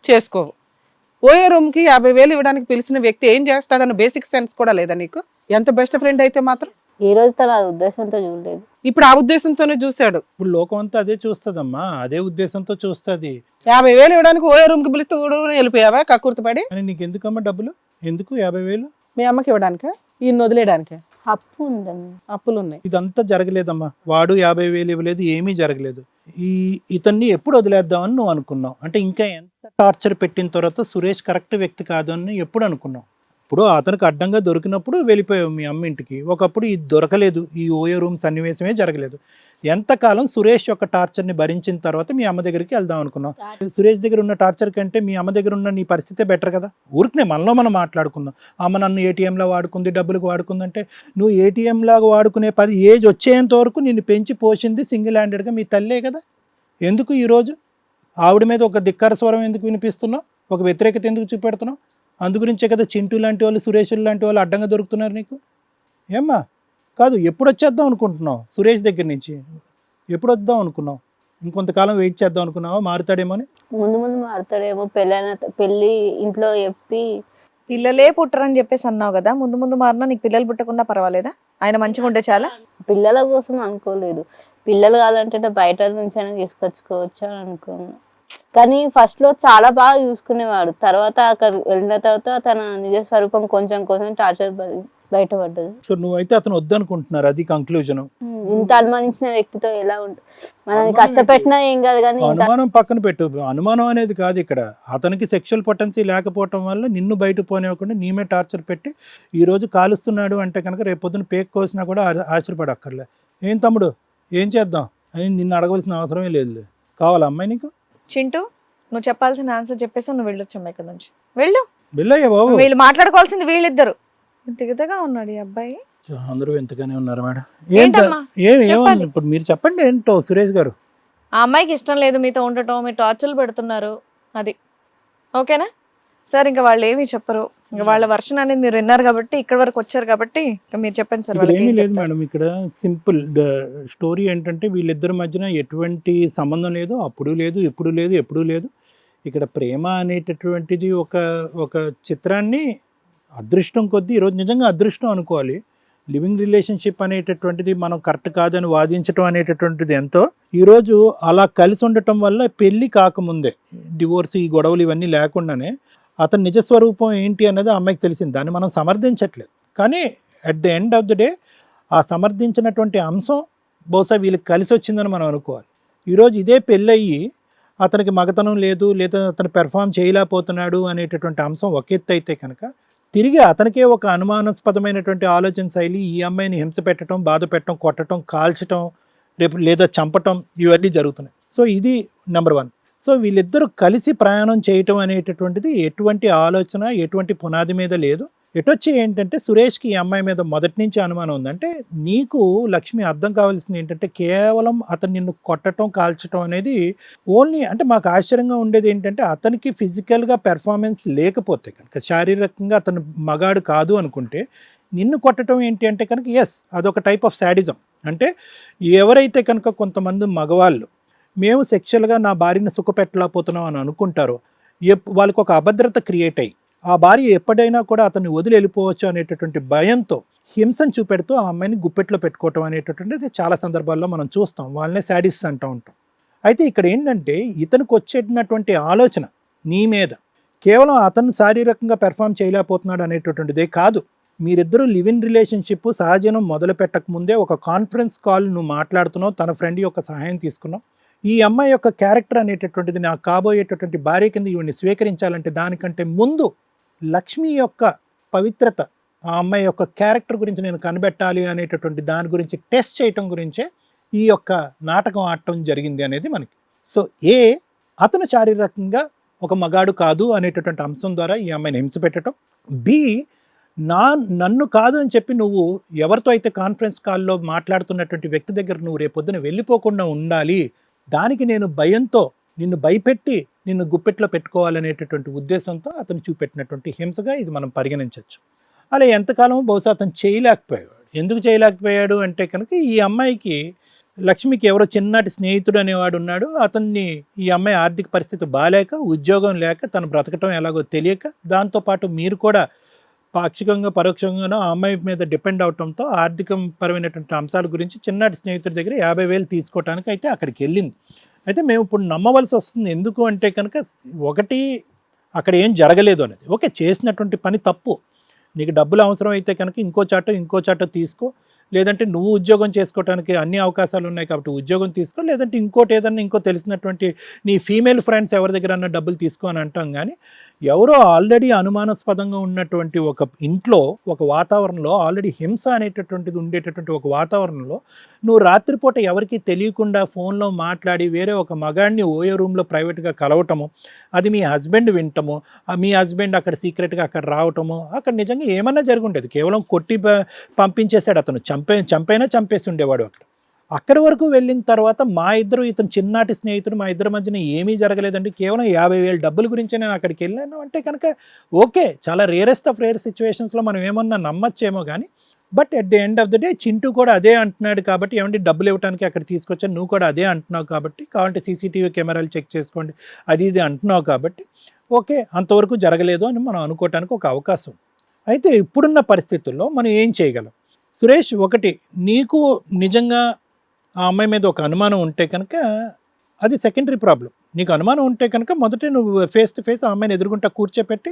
చేసుకోవు. ఓయే రూమ్కి 50,000 ఇవ్వడానికి పిలిచిన వ్యక్తి ఏం చేస్తాడన్న బేసిక్ సెన్స్ కూడా లేదా నీకు? ఎంత బెస్ట్ ఫ్రెండ్ అయితే మాత్రం. ఈ రోజు తన ఉద్దేశంతో చూడలేదు, ఇప్పుడు ఆ ఉద్దేశంతోనే చూశాడు. ఇప్పుడు లోకం అంతా అదే చూస్తుందమ్మా, అదే ఉద్దేశంతో చూస్తుంది. 50,000 ఇవ్వడానికి ఓయే రూమ్కి పిలిస్తే వెళ్ళిపోయావా కక్కుర్తిపడి? అని నీకు ఎందుకమ్మా డబ్బులు? ఎందుకు 50,000? మీ అమ్మకి ఇవ్వడానికా, ఈయన వదిలేయడానికా? అప్పు ఉందండి. అప్పులు ఉన్నాయి. ఇదంతా జరగలేదమ్మా. వాడు 50,000 ఇవ్వలేదు, ఏమీ జరగలేదు. ఇతన్ని ఎప్పుడు వదిలేద్దామని నువ్వు అనుకున్నావు? అంటే ఇంకా ఎంత టార్చర్ పెట్టిన తర్వాత సురేష్ కరెక్ట్ వ్యక్తి కాదు అని ఎప్పుడు అనుకున్నావు? ఇప్పుడు అతనికి అడ్డంగా దొరికినప్పుడు వెళ్ళిపోయావు మీ అమ్మ ఇంటికి. ఒకప్పుడు ఇది దొరకలేదు, ఈ ఓయో రూమ్ సన్నివేశమే జరగలేదు. ఎంతకాలం సురేష్ యొక్క టార్చర్ని భరించిన తర్వాత మీ అమ్మ దగ్గరికి వెళ్దాం అనుకున్నావు? సురేష్ దగ్గర ఉన్న టార్చర్ కంటే మీ అమ్మ దగ్గర ఉన్న నీ పరిస్థితే బెటర్ కదా. ఊరికనే మనలో మనం మాట్లాడుకుందాం. అమ్మ నన్ను ఏటీఎంలో వాడుకుంది, డబ్బులకు వాడుకుందంటే నువ్వు ఏటీఎం లాగా వాడుకునే ఏజ్ వచ్చేంత వరకు నిన్ను పెంచి పోసింది సింగిల్ హ్యాండెడ్గా మీ తల్లే కదా. ఎందుకు ఈరోజు ఆవిడ మీద ఒక ధిక్కార స్వరం ఎందుకు వినిపిస్తున్నావు? ఒక వ్యతిరేకత ఎందుకు చూపెడుతున్నావు? అందుగురించే కదా చింటూ లాంటి వాళ్ళు, సురేష్ లాంటి వాళ్ళు అడ్డంగా దొరుకుతున్నారు నీకు. ఏమ్మా కాదు, ఎప్పుడు వచ్చేద్దాం అనుకుంటున్నావు సురేష్ దగ్గర నుంచి? ఎప్పుడు వద్దాం అనుకున్నావు? ఇంకొంతకాలం వెయిట్ చేద్దాం అనుకున్నావా మారుతాడేమో అని? ముందు మారుతాడేమో. పెళ్ళి ఇంట్లో చెప్పి పిల్లలే పుట్టరని చెప్పేసి అన్నావు కదా. ముందు ముందు మారినా నీకు పిల్లలు పుట్టకుండా పర్వాలేదా? ఆయన మంచిగా ఉంటే చాలా. పిల్లల కోసం అనుకోలేదు. పిల్లలు కావాలంటే బయట నుంచి అయినా తీసుకొచ్చుకోవచ్చు అని అనుకున్నా. కానీ ఫస్ట్ లో చాలా బాగా చూసుకునేవాడు. తర్వాత అక్కడ వెళ్ళిన తర్వాత తన నిజ స్వరూపం కొంచెం టార్చర్ బయటపడ్డది. సో నువ్వైతే అతను వద్దనుకుంటున్నారు, అది కంక్లూజన్. ఇంత అనుమానించిన వ్యక్తితో ఎలా ఉంటుంది? మనల్ని కష్టపెట్టినా ఏం కాదు కానీ అనుమానం పక్కన పెట్టు, అనుమానం అనేది కాదు ఇక్కడ. అతనికి సెక్షువల్ పొటెన్సీ లేకపోవటం వల్ల నిన్ను బయట పోనివ్వకుండా నీమే టార్చర్ పెట్టి ఈ రోజు కాలుస్తున్నాడు అంటే కనుక రేపు పొద్దున పేక్ కోసినా కూడా ఆశ్చర్యపడక్కర్లే. ఏం తమ్ముడు ఏం చేద్దాం అని నిన్ను అడగవలసిన అవసరమే లేదు. కావాలా అమ్మాయి నీకు? చింటూ, నువ్వు చెప్పాల్సిన ఆన్సర్ చెప్పేసి నువ్వు వెళ్ళొచ్చమ్మా ఇక్కడ నుంచి. వెళ్ళు. వెళ్ళయ్యా బాబు. వీళ్ళు మాట్లాడుకోవాల్సింది వీళ్ళిద్దరు. తిగతగా ఉన్నాడు ఈ అబ్బాయి. అందరూ ఎంతగానే ఉన్నారు మేడం. ఏంటమ్మా? ఏమన్నా చెప్పాలి. ఇప్పుడు మీరు చెప్పండి ఏంటో సురేష్ గారు. ఆ అమ్మాయికి ఇష్టం లేదు మీతో ఉండటం, మీరు టార్చర్లు పెడుతున్నారు, అది ఓకేనా సార్? ఇంకా వాళ్ళు ఏమీ చెప్పరు, ఇంకా వాళ్ళ వర్షన్ అనేది మీరు విన్నారు కాబట్టి ఇక్కడ వరకు వచ్చారు కాబట్టి ఇంకా మీరు చెప్పండి సార్. ఇక్కడ వాళ్ళకి ఏమీ ఏం లేదు చెప్తారు? మేడం, ఇక్కడ సింపుల్ ద స్టోరీ ఏంటంటే వీళ్ళిద్దరి మధ్యన ఎటువంటి సంబంధం లేదు, అప్పుడు లేదు, ఎప్పుడు లేదు, ఎప్పుడూ లేదు. ఇక్కడ ప్రేమ అనేటటువంటిది ఒక చిత్రాన్ని అదృష్టం కొద్దీ ఈరోజు నిజంగా అదృష్టం అనుకోవాలి. లివింగ్ రిలేషన్షిప్ అనేటటువంటిది మనం కరెక్ట్ కాదని వాదించడం అనేటటువంటిది ఎంతో, ఈరోజు అలా కలిసి ఉండటం వల్ల పెళ్ళి కాకముందే డివోర్స్ ఈ గొడవలు ఇవన్నీ లేకుండానే అతని నిజస్వరూపం ఏంటి అన్నది ఆ అమ్మాయికి తెలిసింది. దాన్ని మనం సమర్థించట్లేదు, కానీ at the end of the day ఆ సమర్థించినటువంటి అంశం బహుశా వీళ్ళకి కలిసి వచ్చిందని మనం అనుకోవాలి. ఈరోజు ఇదే పెళ్ళయ్యి అతనికి మగతనం లేదు, లేదా అతను పెర్ఫామ్ చేయలేకపోతున్నాడు అనేటటువంటి అంశం ఒక ఎత్తు అయితే కనుక తిరిగి అతనికే ఒక అనుమానాస్పదమైనటువంటి ఆలోచన శైలి, ఈ అమ్మాయిని హింస పెట్టడం, బాధ పెట్టడం, కొట్టడం, కాల్చడం, రేపు లేదా చంపటం, ఇవన్నీ జరుగుతున్నాయి. సో ఇది నెంబర్ 1. సో వీళ్ళిద్దరూ కలిసి ప్రయాణం చేయటం అనేటటువంటిది ఎటువంటి ఆలోచన, ఎటువంటి పునాది మీద లేదు. ఎటొచ్చి ఏంటంటే సురేష్కి ఈ అమ్మాయి మీద మొదటి నుంచి అనుమానం ఉందంటే, నీకు లక్ష్మి అర్థం కావాల్సింది ఏంటంటే కేవలం అతను నిన్ను కొట్టడం, కాల్చడం అనేది ఓన్లీ, అంటే మాకు ఆశ్చర్యంగా ఉండేది ఏంటంటే అతనికి ఫిజికల్గా పెర్ఫార్మెన్స్ లేకపోతే కనుక, శారీరకంగా అతను మగాడు కాదు అనుకుంటే నిన్ను కొట్టడం ఏంటి అంటే కనుక ఎస్, అదొక టైప్ ఆఫ్ శాడిజం. అంటే ఎవరైతే కనుక కొంతమంది మగవాళ్ళు మేము సెక్షువల్గా నా భార్యను సుఖపెట్టలేకపోతున్నాం అని అనుకుంటారో, వాళ్ళకి ఒక అభద్రత క్రియేట్ అయ్యి ఆ భార్య ఎప్పుడైనా కూడా అతన్ని వదిలి వెళ్ళిపోవచ్చు అనేటటువంటి భయంతో హింసను చూపెడుతూ ఆ అమ్మాయిని గుప్పెట్లో పెట్టుకోవటం అనేటటువంటిది చాలా సందర్భాల్లో మనం చూస్తాం. వాళ్ళనే శాడిస్ట్ అంటూ ఉంటాం. అయితే ఇక్కడ ఏంటంటే ఇతనికి వచ్చేటటువంటి ఆలోచన నీ మీద కేవలం అతను శారీరకంగా పెర్ఫామ్ చేయలేకపోతున్నాడు అనేటటువంటిదే కాదు. మీరిద్దరూ లివ్ ఇన్ రిలేషన్షిప్ సహజనం మొదలు పెట్టక ముందే ఒక కాన్ఫరెన్స్ కాల్ నువ్వు మాట్లాడుతున్నావు, తన ఫ్రెండ్ యొక్క సహాయం తీసుకున్నావు. ఈ అమ్మాయి యొక్క క్యారెక్టర్ అనేటటువంటిది నాకు కాబోయేటటువంటి భార్య కింద ఈవిని స్వీకరించాలంటే దానికంటే ముందు లక్ష్మి యొక్క పవిత్రత, ఆ అమ్మాయి యొక్క క్యారెక్టర్ గురించి నేను కనిపెట్టాలి అనేటటువంటి దాని గురించి టెస్ట్ చేయటం గురించే ఈ యొక్క నాటకం ఆడటం జరిగింది అనేది మనకి. సో అతను శారీరకంగా ఒక మగాడు కాదు అనేటటువంటి అంశం ద్వారా ఈ అమ్మాయిని హింస పెట్టడం. బి నన్ను కాదు అని చెప్పి నువ్వు ఎవరితో అయితే కాన్ఫరెన్స్ కాల్లో మాట్లాడుతున్నటువంటి వ్యక్తి దగ్గర నువ్వు రేపొద్దున వెళ్ళిపోకుండా ఉండాలి, దానికి నేను భయంతో నిన్ను భయపెట్టి నిన్ను గుప్పెట్లో పెట్టుకోవాలనేటటువంటి ఉద్దేశంతో అతను చూపెట్టినటువంటి హింసగా ఇది మనం పరిగణించవచ్చు. అలా ఎంతకాలం బహుశా అతను చేయలేకపోయాడు. ఎందుకు చేయలేకపోయాడు అంటే కనుక ఈ అమ్మాయికి లక్ష్మికి ఎవరో చిన్నటి స్నేహితుడు అనేవాడు ఉన్నాడు. అతన్ని ఈ అమ్మాయి ఆర్థిక పరిస్థితి బాగాలేక, ఉద్యోగం లేక, తను బ్రతకటం ఎలాగో తెలియక, దాంతోపాటు మీరు కూడా పాక్షికంగా పరోక్షంగానో ఆ అమ్మాయి మీద డిపెండ్ అవటంతో ఆర్థిక పరమైనటువంటి అంశాల గురించి చిన్నటి స్నేహితుడి దగ్గర 50,000 తీసుకోవటానికి అయితే అక్కడికి వెళ్ళింది. అయితే మేము ఇప్పుడు నమ్మవలసి వస్తుంది. ఎందుకు అంటే కనుక ఒకటి అక్కడ ఏం జరగలేదు అనేది. ఓకే, చేసినటువంటి పని తప్పు. నీకు డబ్బులు అవసరం అయితే కనుక ఇంకో చాటో తీసుకో, లేదంటే నువ్వు ఉద్యోగం చేసుకోవడానికి అన్ని అవకాశాలు ఉన్నాయి కాబట్టి ఉద్యోగం తీసుకో, లేదంటే ఇంకో తెలిసినటువంటి నీ ఫీమేల్ ఫ్రెండ్స్ ఎవరి దగ్గర అన్న డబ్బులు తీసుకో అని అంటాం. కానీ ఎవరో ఆల్రెడీ అనుమానాస్పదంగా ఉన్నటువంటి ఒక ఇంట్లో, ఒక వాతావరణంలో ఆల్రెడీ హింస అనేటటువంటిది ఉండేటటువంటి ఒక వాతావరణంలో నువ్వు రాత్రిపూట ఎవరికి తెలియకుండా ఫోన్లో మాట్లాడి వేరే ఒక మగాడిని ఓయో రూమ్లో ప్రైవేట్గా కలవటము, అది మీ హస్బెండ్ వింటము, మీ హస్బెండ్ అక్కడ సీక్రెట్గా అక్కడ రావటము, అక్కడ నిజంగా ఏమన్నా జరుగుండేది. కేవలం కొట్టి పంపించేశాడు అతను, చంపైనా చంపేసి ఉండేవాడు. అక్కడి వరకు వెళ్ళిన తర్వాత ఇతను చిన్నటి స్నేహితుడు, మా ఇద్దరి మధ్యన ఏమీ జరగలేదండి, కేవలం 50,000 డబ్బుల గురించే నేను అక్కడికి వెళ్ళాను అంటే కనుక ఓకే, చాలా రేరెస్ట్ ఆఫ్ రేర్ సిచ్యువేషన్స్లో మనం ఏమన్నా నమ్మచ్చేమో. కానీ but at the end of the day Chintu కూడా అదే అంటున్నాడు కాబట్టి, ఏమంటే డబ్బులు ఇవ్వడానికి అక్కడ తీసుకొచ్చాను, నువ్వు కూడా అదే అంటున్నావు కాబట్టి, కావాలంటే సీసీటీవీ కెమెరాలు చెక్ చేసుకోండి అది ఇది అంటున్నావు కాబట్టి ఓకే, అంతవరకు జరగలేదు అని మనం అనుకోవటానికి ఒక అవకాశం. అయితే ఇప్పుడున్న పరిస్థితుల్లో మనం ఏం చేయగలం? సురేష్, ఒకటి, నీకు నిజంగా ఆ అమ్మాయి మీద ఒక అనుమానం ఉంటే కనుక అది సెకండరీ ప్రాబ్లం. నీకు అనుమానం ఉంటే కనుక మొదట నువ్వు ఫేస్ టు ఫేస్ ఆ అమ్మాయిని ఎదురుగుంటా కూర్చోపెట్టి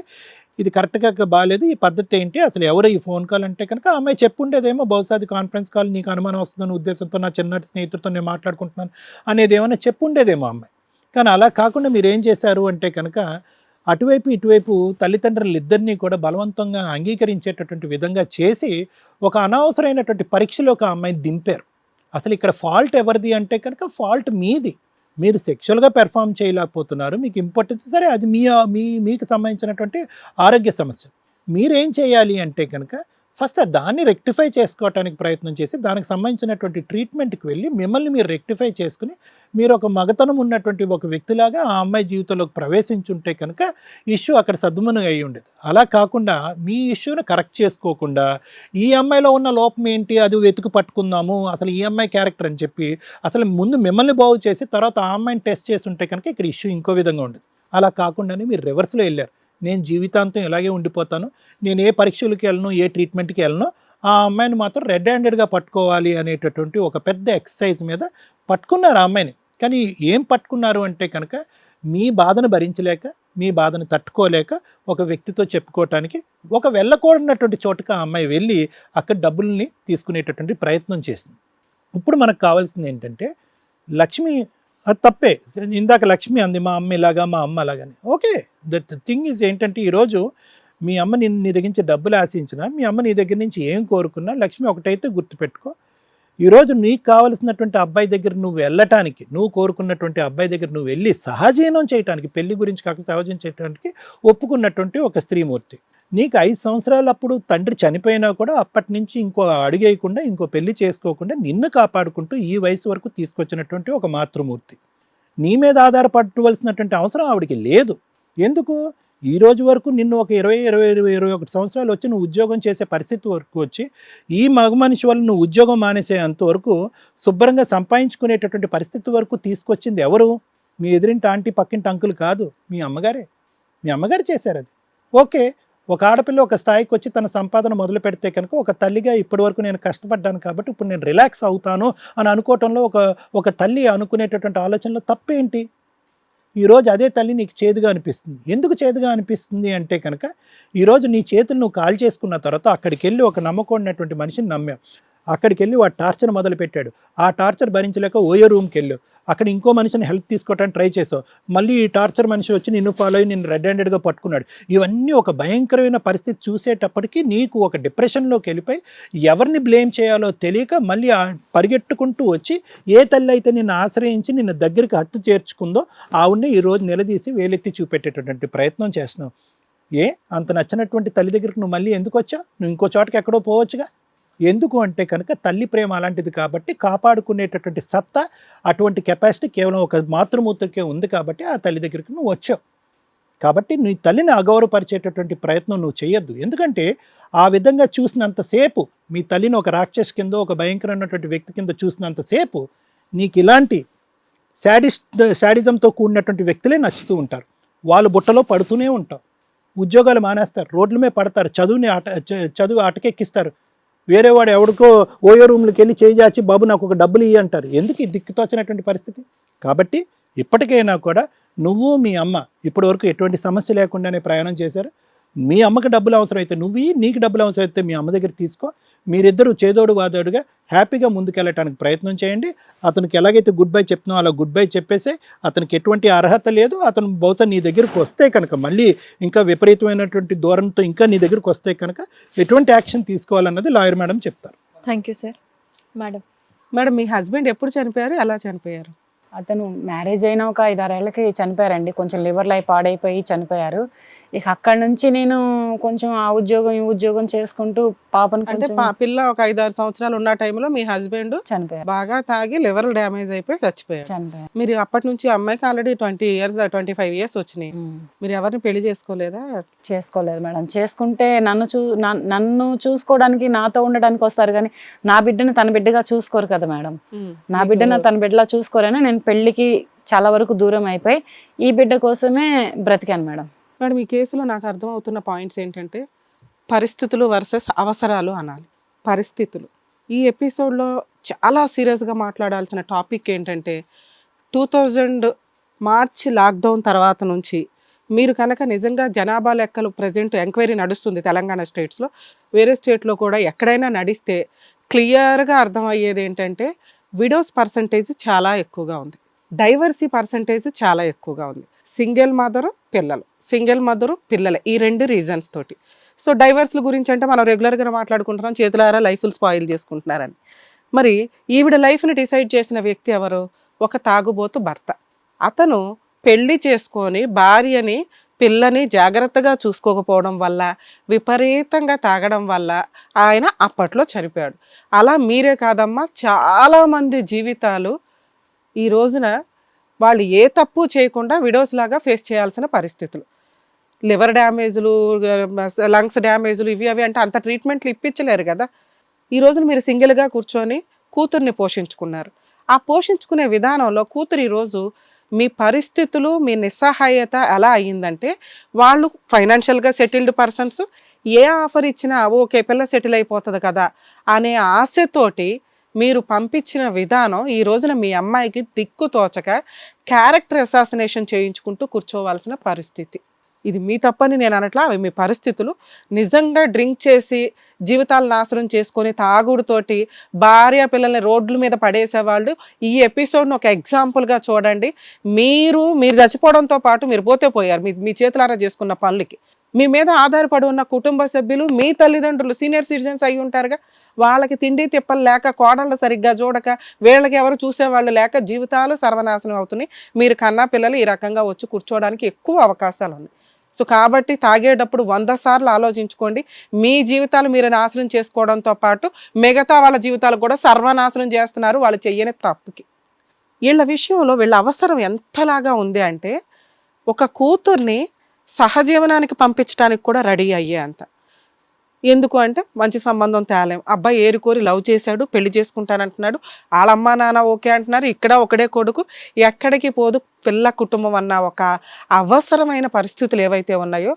ఇది కరెక్ట్గా బాగాలేదు, ఈ పద్ధతి ఏంటి, అసలు ఎవరు ఈ ఫోన్ కాల్ అంటే కనుక ఆ అమ్మాయి చెప్పుండేదేమో, బహుశా అది కాన్ఫరెన్స్ కాల్, నీకు అనుమానం వస్తుందని ఉద్దేశంతో నా చిన్నటి స్నేహితుడితో నేను మాట్లాడుకుంటున్నాను అనేది ఏమైనా చెప్పుండేదేమో అమ్మాయి. కానీ అలా కాకుండా మీరు ఏం చేశారు అంటే కనుక అటువైపు ఇటువైపు తల్లిదండ్రులు ఇద్దరినీ కూడా బలవంతంగా అంగీకరించేటటువంటి విధంగా చేసి ఒక అనవసరమైనటువంటి పరీక్షలో ఒక అమ్మాయిని దింపారు. అసలు ఇక్కడ ఫాల్ట్ ఎవరిది అంటే కనుక ఫాల్ట్ మీది. మీరు సెక్షువల్గా పెర్ఫామ్ చేయలేకపోతున్నారు, మీకు ఇంపార్టెన్స్, సరే అది మీకు సంబంధించినటువంటి ఆరోగ్య సమస్య. మీరేం చేయాలి అంటే కనుక ఫస్ట్ దాన్ని రెక్టిఫై చేసుకోవడానికి ప్రయత్నం చేసి దానికి సంబంధించినటువంటి ట్రీట్మెంట్కి వెళ్ళి మిమ్మల్ని మీరు రెక్టిఫై చేసుకుని మీరు ఒక మగతనం ఉన్నటువంటి ఒక వ్యక్తిలాగా ఆ అమ్మాయి జీవితంలోకి ప్రవేశించుంటే కనుక ఇష్యూ అక్కడ సద్దుమణుగు అయి ఉండేది. అలా కాకుండా మీ ఇష్యూని కరెక్ట్ చేసుకోకుండా ఈ అమ్మాయిలో ఉన్న లోపం ఏంటి అది వెతుకు పట్టుకుందాము, అసలు ఈ అమ్మాయి క్యారెక్టర్ అని చెప్పి అసలు ముందు మిమ్మల్ని బాగు చేసి తర్వాత ఆ అమ్మాయిని టెస్ట్ చేసి ఉంటే కనుక ఇక్కడ ఇష్యూ ఇంకో విధంగా ఉండేది. అలా కాకుండానే మీరు రివర్స్లో వెళ్ళారు. నేను జీవితాంతం ఇలాగే ఉండిపోతాను, నేను ఏ పరీక్షలకి వెళ్ళను, ఏ ట్రీట్మెంట్కి వెళ్ళను, ఆ అమ్మాయిని మాత్రం రెడ్ హ్యాండెడ్గా పట్టుకోవాలి అనేటటువంటి ఒక పెద్ద ఎక్సర్సైజ్ మీద పట్టుకున్నారు ఆ అమ్మాయిని. కానీ ఏం పట్టుకున్నారు అంటే కనుక మీ బాధను భరించలేక, మీ బాధను తట్టుకోలేక ఒక వ్యక్తితో చెప్పుకోవటానికి ఒక వెళ్ళకూడనటువంటి చోటుకి ఆ అమ్మాయి వెళ్ళి అక్కడ డబ్బుల్ని తీసుకునేటటువంటి ప్రయత్నం చేసింది. ఇప్పుడు మనకు కావాల్సింది ఏంటంటే లక్ష్మి, అది తప్పే, ఇందాక లక్ష్మి అంది మా అమ్మ ఇలాగా మా అమ్మ అలాగని. ఓకే, దట్ థింగ్ ఈజ్ ఏంటంటే ఈరోజు మీ అమ్మ నీ దగ్గర నుంచి డబ్బులు ఆశించినా, మీ అమ్మ నీ దగ్గర నుంచి ఏం కోరుకున్నా, లక్ష్మి ఒకటైతే గుర్తుపెట్టుకో, ఈరోజు నీకు కావలసినటువంటి అబ్బాయి దగ్గర నువ్వు వెళ్ళటానికి, నువ్వు కోరుకున్నటువంటి అబ్బాయి దగ్గర నువ్వు వెళ్ళి సహజీవనం చేయడానికి, పెళ్లి గురించి కాక సహజం చేయడానికి ఒప్పుకున్నటువంటి ఒక స్త్రీమూర్తి. నీకు 5 సంవత్సరాలు అప్పుడు తండ్రి చనిపోయినా కూడా అప్పటి నుంచి ఇంకో అడుగేయకుండా, ఇంకో పెళ్లి చేసుకోకుండా నిన్ను కాపాడుకుంటూ ఈ వయసు వరకు తీసుకొచ్చినటువంటి ఒక మాతృమూర్తి. నీ మీద ఆధారపడవలసినటువంటి అవసరం ఆవిడికి లేదు. ఎందుకు? ఈ రోజు వరకు నిన్ను ఒక 20-21 సంవత్సరాలు వచ్చి నువ్వు ఉద్యోగం చేసే పరిస్థితి వరకు వచ్చి ఈ మగ మనిషి వల్ల నువ్వు ఉద్యోగం మానేసేంతవరకు శుభ్రంగా సంపాదించుకునేటటువంటి పరిస్థితి వరకు తీసుకొచ్చింది ఎవరు? మీ ఎదురింటి ఆంటీ పక్కింటి అంకులు కాదు, మీ అమ్మగారే. మీ అమ్మగారు చేశారు అది. ఓకే, ఒక ఆడపిల్ల ఒక స్థాయికి వచ్చి తన సంపాదన మొదలు పెడితే కనుక ఒక తల్లిగా ఇప్పటి వరకు నేను కష్టపడ్డాను కాబట్టి ఇప్పుడు నేను రిలాక్స్ అవుతాను అని అనుకోవటంలో ఒక తల్లి అనుకునేటటువంటి ఆలోచనలో తప్పేంటి? ఈరోజు అదే తల్లి నీకు చేదుగా అనిపిస్తుంది. ఎందుకు చేదుగా అనిపిస్తుంది అంటే కనుక ఈరోజు నీ చేతులు నువ్వు కాల్ చేసుకున్న తర్వాత అక్కడికి వెళ్ళి ఒక నమ్మకూడినటువంటి మనిషిని నమ్మావు, అక్కడికి వెళ్ళి వాడు టార్చర్ మొదలుపెట్టాడు, ఆ టార్చర్ భరించలేక ఓయో రూమ్కి వెళ్ళావు, అక్కడ ఇంకో మనిషిని హెల్ప్ తీసుకోవడానికి ట్రై చేసావు, మళ్ళీ ఈ టార్చర్ మనిషి వచ్చి నిన్ను ఫాలో అయ్యి నిన్ను రెడ్ హ్యాండెడ్గా పట్టుకున్నాడు. ఇవన్నీ ఒక భయంకరమైన పరిస్థితి చూసేటప్పటికీ నీకు ఒక డిప్రెషన్లోకి వెళ్ళిపోయి ఎవరిని బ్లేమ్ చేయాలో తెలియక మళ్ళీ పరిగెట్టుకుంటూ వచ్చి ఏ తల్లి అయితే నిన్ను ఆశ్రయించి నిన్ను దగ్గరికి హత్తు చేర్చుకుందో ఆవిడని ఈరోజు నిలదీసి వేలెత్తి చూపెట్టేటటువంటి ప్రయత్నం చేస్తున్నావు. అంత నచ్చినటువంటి తల్లి దగ్గరికి నువ్వు మళ్ళీ ఎందుకు వచ్చావు? నువ్వు ఇంకో చోటకి ఎక్కడో పోవచ్చుగా. ఎందుకు అంటే కనుక తల్లి ప్రేమ అలాంటిది కాబట్టి, కాపాడుకునేటటువంటి సత్తా, అటువంటి కెపాసిటీ కేవలం ఒక మాతృమూర్తికే ఉంది కాబట్టి ఆ తల్లి దగ్గరికి నువ్వు వచ్చావు. కాబట్టి నీ తల్లిని అగౌరవపరిచేటటువంటి ప్రయత్నం నువ్వు చేయొద్దు. ఎందుకంటే ఆ విధంగా చూసినంతసేపు మీ తల్లిని ఒక రాక్షస్ కింద, ఒక భయంకరమైనటువంటి వ్యక్తి కింద చూసినంతసేపు నీకు ఇలాంటి శాడిజంతో కూడినటువంటి వ్యక్తులే నచ్చుతూ ఉంటారు. వాళ్ళు బుట్టలో పడుతూనే ఉంటారు, ఉద్యోగాలు మానేస్తారు, రోడ్ల మీద పడతారు, చదువు ఆటకెక్కిస్తారు, వేరే వాడు ఎవడికో ఓయో రూమ్లకి వెళ్ళి చేజాచి బాబు నాకు ఒక డబ్బులు ఇయ్యి అంటారు. ఎందుకు ఈ దిక్కుతోచినటువంటి పరిస్థితి? కాబట్టి ఇప్పటికైనా కూడా నువ్వు మీ అమ్మ ఇప్పటి వరకు ఎటువంటి సమస్య లేకుండానే ప్రయాణం చేశారు. మీ అమ్మకి డబ్బులు అవసరమైతే నువ్వు నీకు డబ్బులు అవసరమైతే మీ అమ్మ దగ్గర తీసుకో. మీరిద్దరూ చేదోడు వాదోడుగా హ్యాపీగా ముందుకెళ్ళటానికి ప్రయత్నం చేయండి. అతనికి ఎలాగైతే గుడ్ బై చెప్తున్నావు అలా గుడ్ బై చెప్పేసే. అతనికి ఎటువంటి అర్హత లేదు. అతను బహుశా నీ దగ్గరికి వస్తే కనుక మళ్ళీ ఇంకా విపరీతమైనటువంటి దూరంతో ఇంకా నీ దగ్గరికి వస్తే కనుక ఎటువంటి యాక్షన్ తీసుకోవాలన్నది లాయర్ మేడం చెప్తారు. Thank you sir. Madam, me husband ఎప్పుడు చనిపోయారు, ఎలా చనిపోయారు? అతను మ్యారేజ్ అయిన ఒక 5-6 ఏళ్ళకి చనిపోయారండి. కొంచెం లివర్ లై పాడైపోయి చనిపోయారు. ఇక అక్కడ నుంచి నేను కొంచెం ఆ ఉద్యోగం ఈ ఉద్యోగం చేసుకుంటూ పాపను అంటే పిల్ల ఒక 5-6 సంవత్సరాలు ఉన్న టైంలో మీ హస్బెండ్ చనిపోయారు. బాగా తాగి లివర్ డ్యామేజ్ అయిపోయి చచ్చిపోయారు. మీరు అప్పటి నుంచి అమ్మాయికి ఆల్రెడీ 25 ఇయర్స్ వచ్చినాయి. మీరు ఎవరిని పెళ్లి చేసుకోలేదా? చేసుకోలేదు మేడం. చేసుకుంటే నన్ను చూసుకోవడానికి, నాతో ఉండడానికి వస్తారు కానీ నా బిడ్డని తన బిడ్డగా చూసుకోరు కదా మేడం. నా బిడ్డను తన బిడ్డలా చూసుకోరని నేను పెళ్లికి చాలా వరకు దూరం అయిపోయి ఈ బిడ్డ కోసమే బ్రతికాను మేడం. మేడం, ఈ కేసులో నాకు అర్థమవుతున్న పాయింట్స్ ఏంటంటే పరిస్థితులు వర్సెస్ అవసరాలు అనాలి. పరిస్థితులు ఈ ఎపిసోడ్లో చాలా సీరియస్గా మాట్లాడాల్సిన టాపిక్ ఏంటంటే 2000 మార్చి లాక్డౌన్ తర్వాత నుంచి మీరు కనుక నిజంగా జనాభా లెక్కలు ప్రజెంట్ ఎంక్వైరీ నడుస్తుంది తెలంగాణ స్టేట్స్లో, వేరే స్టేట్లో కూడా ఎక్కడైనా నడిస్తే క్లియర్గా అర్థమయ్యేది ఏంటంటే విడోస్ పర్సంటేజ్ చాలా ఎక్కువగా ఉంది, డైవర్సీ పర్సంటేజ్ చాలా ఎక్కువగా ఉంది. సింగిల్ మదరు పిల్లలే, ఈ 2 రీజన్స్ తోటి. సో డైవర్స్ల గురించి అంటే మనం రెగ్యులర్గా మాట్లాడుకుంటున్నాం, చేతులారా లైఫ్లు స్పాయిల్ చేసుకుంటున్నారని. మరి ఈవిడ లైఫ్ని డిసైడ్ చేసిన వ్యక్తి ఎవరు? ఒక తాగుబోతు భర్త. అతను పెళ్లి చేసుకొని భార్యని పిల్లని జాగ్రత్తగా చూసుకోకపోవడం వల్ల, విపరీతంగా తాగడం వల్ల ఆయన అప్పట్లో చనిపోయాడు. అలా మీరే కాదమ్మా, చాలామంది జీవితాలు ఈ రోజున వాళ్ళు ఏ తప్పు చేయకుండా విడోస్ లాగా ఫేస్ చేయాల్సిన పరిస్థితులు. లివర్ డ్యామేజ్లు, లంగ్స్ డ్యామేజ్లు, ఇవి అవి అంటే అంత ట్రీట్మెంట్లు ఇప్పించలేరు కదా. ఈ రోజున మీరు సింగిల్గా కూర్చొని కూతుర్ని పోషించుకున్నారు. ఆ పోషించుకునే విధానంలో కూతురు ఈరోజు మీ పరిస్థితులు, మీ నిస్సహాయత ఎలా అయ్యిందంటే, వాళ్ళు ఫైనాన్షియల్గా సెటిల్డ్ పర్సన్స్, ఏ ఆఫర్ ఇచ్చినా ఓకే పిల్ల సెటిల్ అయిపోతుంది కదా అనే ఆశతోటి మీరు పంపించిన విధానం ఈ రోజున మీ అమ్మాయికి దిక్కు తోచక క్యారెక్టర్ అసాసినేషన్ చేయించుకుంటూ కూర్చోవాల్సిన పరిస్థితి. ఇది మీ తప్పని నేను అనట్లా, అవి మీ పరిస్థితులు. నిజంగా డ్రింక్ చేసి జీవితాలు నాశనం చేసుకొని తాగుడుతోటి భార్య పిల్లల్ని రోడ్ల మీద పడేసేవాళ్ళు ఈ ఎపిసోడ్ను ఒక ఎగ్జాంపుల్గా చూడండి. మీరు చచ్చిపోవడంతో పాటు మీరు పోతే పోయారు మీ చేతులారా చేసుకున్న పనులకి. మీ మీద ఆధారపడి ఉన్న కుటుంబ సభ్యులు, మీ తల్లిదండ్రులు సీనియర్ సిటిజన్స్ అయి ఉంటారుగా, వాళ్ళకి తిండి తిప్పలు లేక, కోడళ్ళు సరిగ్గా చూడక, వీళ్ళకి ఎవరు చూసేవాళ్ళు లేక జీవితాలు సర్వనాశనం అవుతున్నాయి. మీరు కన్నా పిల్లలు ఈ రకంగా వచ్చి కూర్చోవడానికి ఎక్కువ అవకాశాలు ఉన్నాయి. సో కాబట్టి తాగేటప్పుడు 100 సార్లు ఆలోచించుకోండి. మీ జీవితాలు మీరు నాశనం చేసుకోవడంతో పాటు మిగతా వాళ్ళ జీవితాలు కూడా సర్వనాశనం చేస్తున్నారు వాళ్ళు చెయ్యని తప్పుకి. వీళ్ళ విషయంలో వీళ్ళ అవసరం ఎంతలాగా ఉంది అంటే, ఒక కూతుర్ని సహజీవనానికి పంపించడానికి కూడా రెడీ అయ్యే అంత. ఎందుకు అంటే మంచి సంబంధం తేలేం, అబ్బాయి ఏరుకోరి లవ్ చేశాడు, పెళ్లి చేసుకుంటానంటున్నాడు, వాళ్ళ అమ్మా నాన్న ఓకే అంటున్నారు, ఇక్కడ ఒకడే కొడుకు, ఎక్కడికి పోదు పిల్ల కుటుంబం అన్న ఒక అవసరమైన పరిస్థితులు ఏవైతే ఉన్నాయో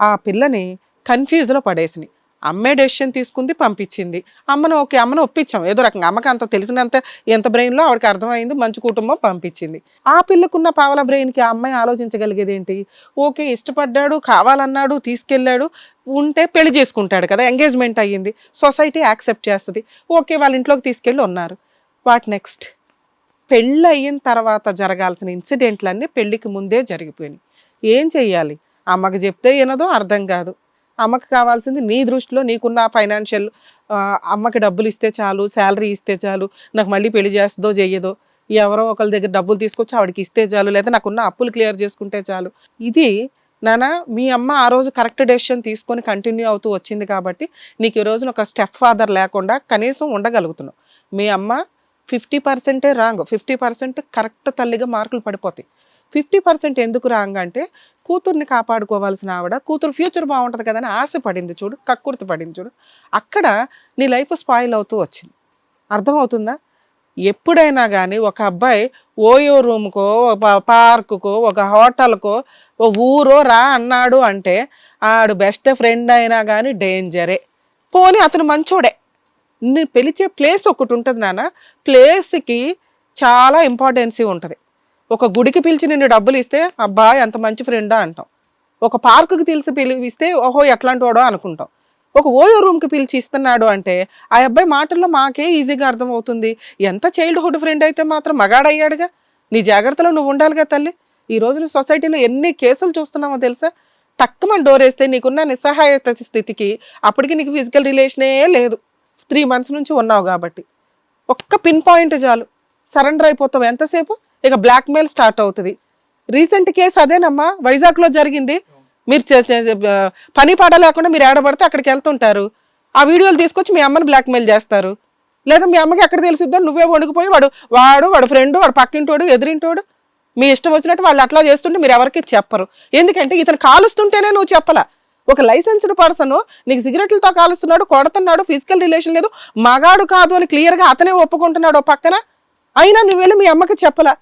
ఆ పిల్లని కన్ఫ్యూజ్లో పడేసినాయి. అమ్మే డెసిషన్ తీసుకుంది, పంపించింది. అమ్మను ఒప్పించాం ఏదో రకంగా, అమ్మకి అంత తెలిసినంత ఎంత బ్రెయిన్లో ఆవిడకి అర్థమైంది, మంచి కుటుంబం పంపించింది. ఆ పిల్లకున్న పావల బ్రెయిన్కి ఆ అమ్మాయి ఆలోచించగలిగేది ఏంటి? ఓకే ఇష్టపడ్డాడు, కావాలన్నాడు, తీసుకెళ్ళాడు, ఉంటే పెళ్లి చేసుకుంటాడు కదా, ఎంగేజ్మెంట్ అయ్యింది, సొసైటీ యాక్సెప్ట్ చేస్తుంది, ఓకే వాళ్ళ ఇంట్లోకి తీసుకెళ్ళి ఉన్నారు. What next? పెళ్ళి అయిన తర్వాత జరగాల్సిన ఇన్సిడెంట్లన్నీ పెళ్లికి ముందే జరిగిపోయినాయి. ఏం చెయ్యాలి? అమ్మకి చెప్తే వినదో, అర్థం కాదు. అమ్మకి కావాల్సింది నీ దృష్టిలో నీకున్న ఫైనాన్షియల్, అమ్మకి డబ్బులు ఇస్తే చాలు, శాలరీ ఇస్తే చాలు, నాకు మళ్ళీ పెళ్లి చేస్తుందో చెయ్యదో, ఎవరో ఒకరి దగ్గర డబ్బులు తీసుకొచ్చి ఆవిడకి ఇస్తే చాలు, లేదా నాకున్న అప్పులు క్లియర్ చేసుకుంటే చాలు. ఇది నాన్న మీ అమ్మ ఆ రోజు కరెక్ట్ డెసిషన్ తీసుకొని కంటిన్యూ అవుతూ వచ్చింది కాబట్టి నీకు ఈ రోజున ఒక స్టెప్ ఫాదర్ లేకుండా కనీసం ఉండగలుగుతున్నావు. మీ అమ్మ 50% రాంగ్, 50% కరెక్ట్ తల్లిగా మార్కులు పడిపోతాయి. 50% ఎందుకు రాంగ్ అంటే, కూతుర్ని కాపాడుకోవాల్సిన ఆవిడ కూతురు ఫ్యూచర్ బాగుంటుంది కదని ఆశపడింది చూడు, కక్కుర్తి పడింది చూడు, అక్కడ నీ లైఫ్ స్పాయిల్ అవుతూ వచ్చింది. అర్థమవుతుందా? ఎప్పుడైనా కానీ ఒక అబ్బాయి ఓయో రూమ్కో, ఒక పార్కుకో, ఒక హోటల్కో, ఓ ఊరో రా అన్నాడు అంటే ఆడు బెస్ట్ ఫ్రెండ్ అయినా కానీ డేంజరే. పోనీ అతను మంచోడే, నేను పిలిచే ప్లేస్ ఒకటి ఉంటుంది నాన్న, ప్లేస్కి చాలా ఇంపార్టెన్సీ ఉంటుంది. ఒక గుడికి పిలిచి నిన్ను డబ్బులు ఇస్తే అబ్బా ఎంత మంచి ఫ్రెండా అంటాం, ఒక పార్కుకి పిలిస్తే ఓహో ఎట్లాంటి వాడో అనుకుంటాం. ఒక ఓయో రూమ్కి పిలిచి ఇస్తున్నాడు అంటే ఆ అబ్బాయి మాటల్లో మాకే ఈజీగా అర్థమవుతుంది ఎంత చైల్డ్హుడ్ ఫ్రెండ్ అయితే మాత్రం మగాడయ్యాడుగా. నీ జాగ్రత్తలో నువ్వు ఉండాలిగా తల్లి. ఈ రోజున సొసైటీలో ఎన్ని కేసులు చూస్తున్నామో తెలుసా? తక్కువ డోర్ వేస్తే నీకున్న నిస్సహాయత స్థితికి అప్పటికి నీకు ఫిజికల్ రిలేషనే లేదు, 3 months నుంచి ఉన్నావు కాబట్టి ఒక్క పిన్ పాయింట్ చాలు, సరెండర్ అయిపోతావు. ఎంతసేపు ఇక బ్లాక్మెయిల్ స్టార్ట్ అవుతుంది. రీసెంట్ కేసు అదేనమ్మా, వైజాగ్లో జరిగింది. మీరు పని పాట లేకుండా మీరు ఏడబడితే అక్కడికి వెళ్తుంటారు, ఆ వీడియోలు తీసుకొచ్చి మీ అమ్మని బ్లాక్మెయిల్ చేస్తారు. లేదా మీ అమ్మకి ఎక్కడ తెలిసిద్దో నువ్వే వణుకుపోయి వాడు ఫ్రెండ్, వాడు పక్కింటోడు, ఎదురింటోడు, మీ ఇష్టం వచ్చినట్టు వాళ్ళు అట్లా చేస్తుంటే మీరు ఎవరికి చెప్పరు. ఎందుకంటే ఇతను కాలుస్తుంటేనే నువ్వు చెప్పలా. ఒక లైసెన్స్డ్ పర్సన్ నీకు సిగరెట్లతో కాలుస్తున్నాడు, కొడుతున్నాడు, ఫిజికల్ రిలేషన్ లేదు, మగాడు కాదు అని క్లియర్గా అతనే ఒప్పుకుంటున్నాడు పక్కన, అయినా నువ్వు వెళ్ళి మీ అమ్మకి చెప్పలా.